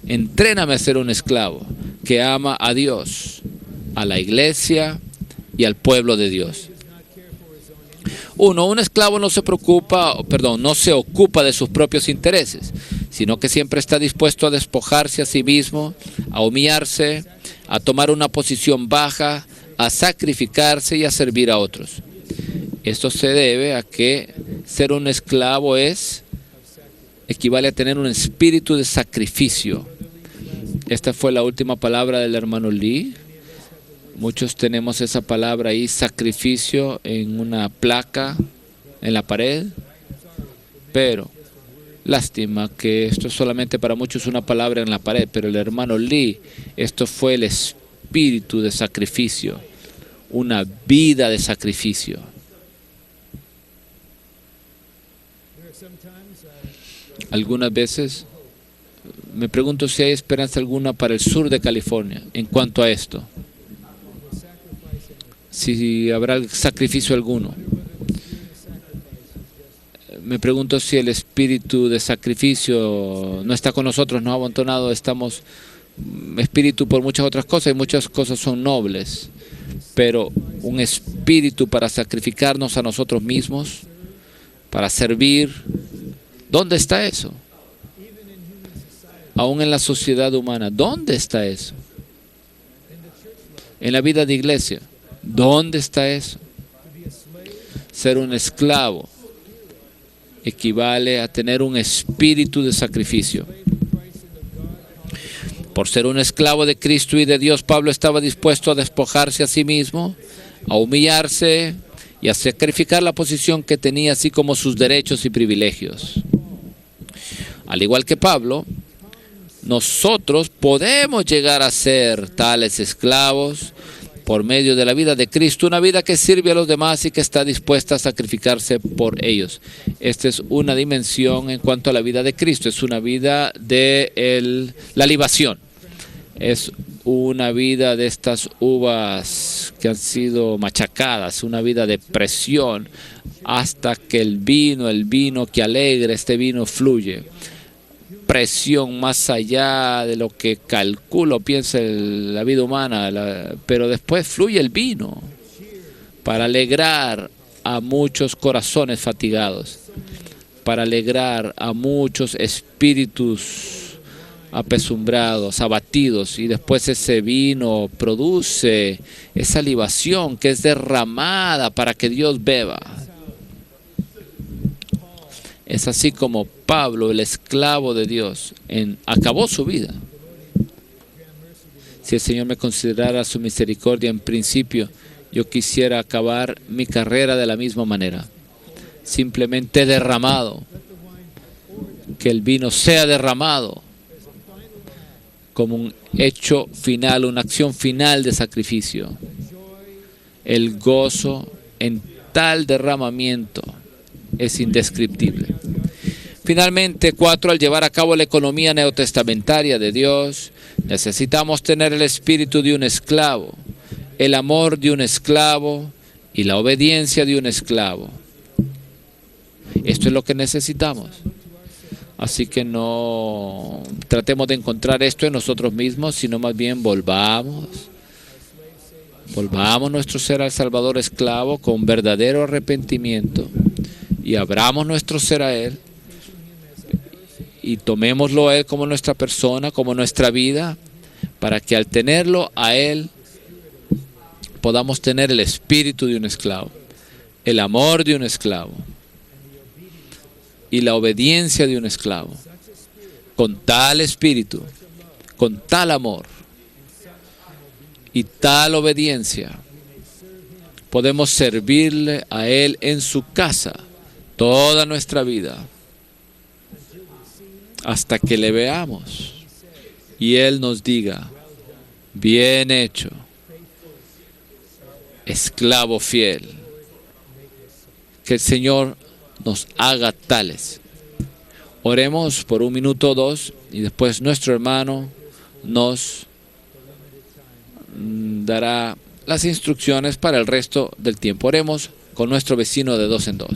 Entréname a ser un esclavo que ama a Dios, a la iglesia y al pueblo de Dios. Un esclavo no se ocupa de sus propios intereses, sino que siempre está dispuesto a despojarse a sí mismo, a humillarse, a tomar una posición baja, a sacrificarse y a servir a otros. Esto se debe a que ser un esclavo es equivale a tener un espíritu de sacrificio. Esta fue la última palabra del hermano Lee. Muchos tenemos esa palabra ahí, sacrificio, en una placa en la pared. Pero, lástima que esto es solamente para muchos una palabra en la pared, pero el hermano Lee, esto fue el espíritu de sacrificio, una vida de sacrificio. Algunas veces me pregunto si hay esperanza alguna para el sur de California en cuanto a esto. Si habrá sacrificio alguno. Me pregunto si el espíritu de sacrificio no está con nosotros, nos ha abandonado. Estamos espíritu por muchas otras cosas y muchas cosas son nobles. Pero un espíritu para sacrificarnos a nosotros mismos, para servir, ¿dónde está eso? Aún en la sociedad humana, ¿dónde está eso? En la vida de iglesia, ¿dónde está eso? Ser un esclavo equivale a tener un espíritu de sacrificio. Por ser un esclavo de Cristo y de Dios, Pablo estaba dispuesto a despojarse a sí mismo, a humillarse y a sacrificar la posición que tenía, así como sus derechos y privilegios. Al igual que Pablo, nosotros podemos llegar a ser tales esclavos por medio de la vida de Cristo, una vida que sirve a los demás y que está dispuesta a sacrificarse por ellos. Esta es una dimensión en cuanto a la vida de Cristo, es una vida de la libación. Es una vida de estas uvas que han sido machacadas, una vida de presión hasta que el vino que alegra, este vino fluye. Presión más allá de lo que calculo, piensa la vida humana, pero después fluye el vino para alegrar a muchos corazones fatigados, para alegrar a muchos espíritus apesumbrados, abatidos, y después ese vino produce esa libación que es derramada para que Dios beba. Es así como Pablo, el esclavo de Dios, acabó su vida. Si el Señor me considerara su misericordia en principio, yo quisiera acabar mi carrera de la misma manera. Simplemente derramado. Que el vino sea derramado como un hecho final, una acción final de sacrificio. El gozo en tal derramamiento es indescriptible. Finalmente, 4. Al llevar a cabo la economía neotestamentaria de Dios, necesitamos tener el espíritu de un esclavo, el amor de un esclavo y la obediencia de un esclavo. Esto es lo que necesitamos. Así que no tratemos de encontrar esto en nosotros mismos, sino más bien volvamos nuestro ser al Salvador esclavo con verdadero arrepentimiento y abramos nuestro ser a Él y tomémoslo a Él como nuestra persona, como nuestra vida, para que al tenerlo a Él podamos tener el espíritu de un esclavo, el amor de un esclavo y la obediencia de un esclavo. Con tal espíritu, con tal amor y tal obediencia, podemos servirle a Él en su casa toda nuestra vida, hasta que le veamos y Él nos diga: bien hecho, esclavo fiel. Que el Señor nos haga tales. Oremos por 1 minuto o 2 y después nuestro hermano nos dará las instrucciones para el resto del tiempo. Oremos con nuestro vecino de 2 en 2.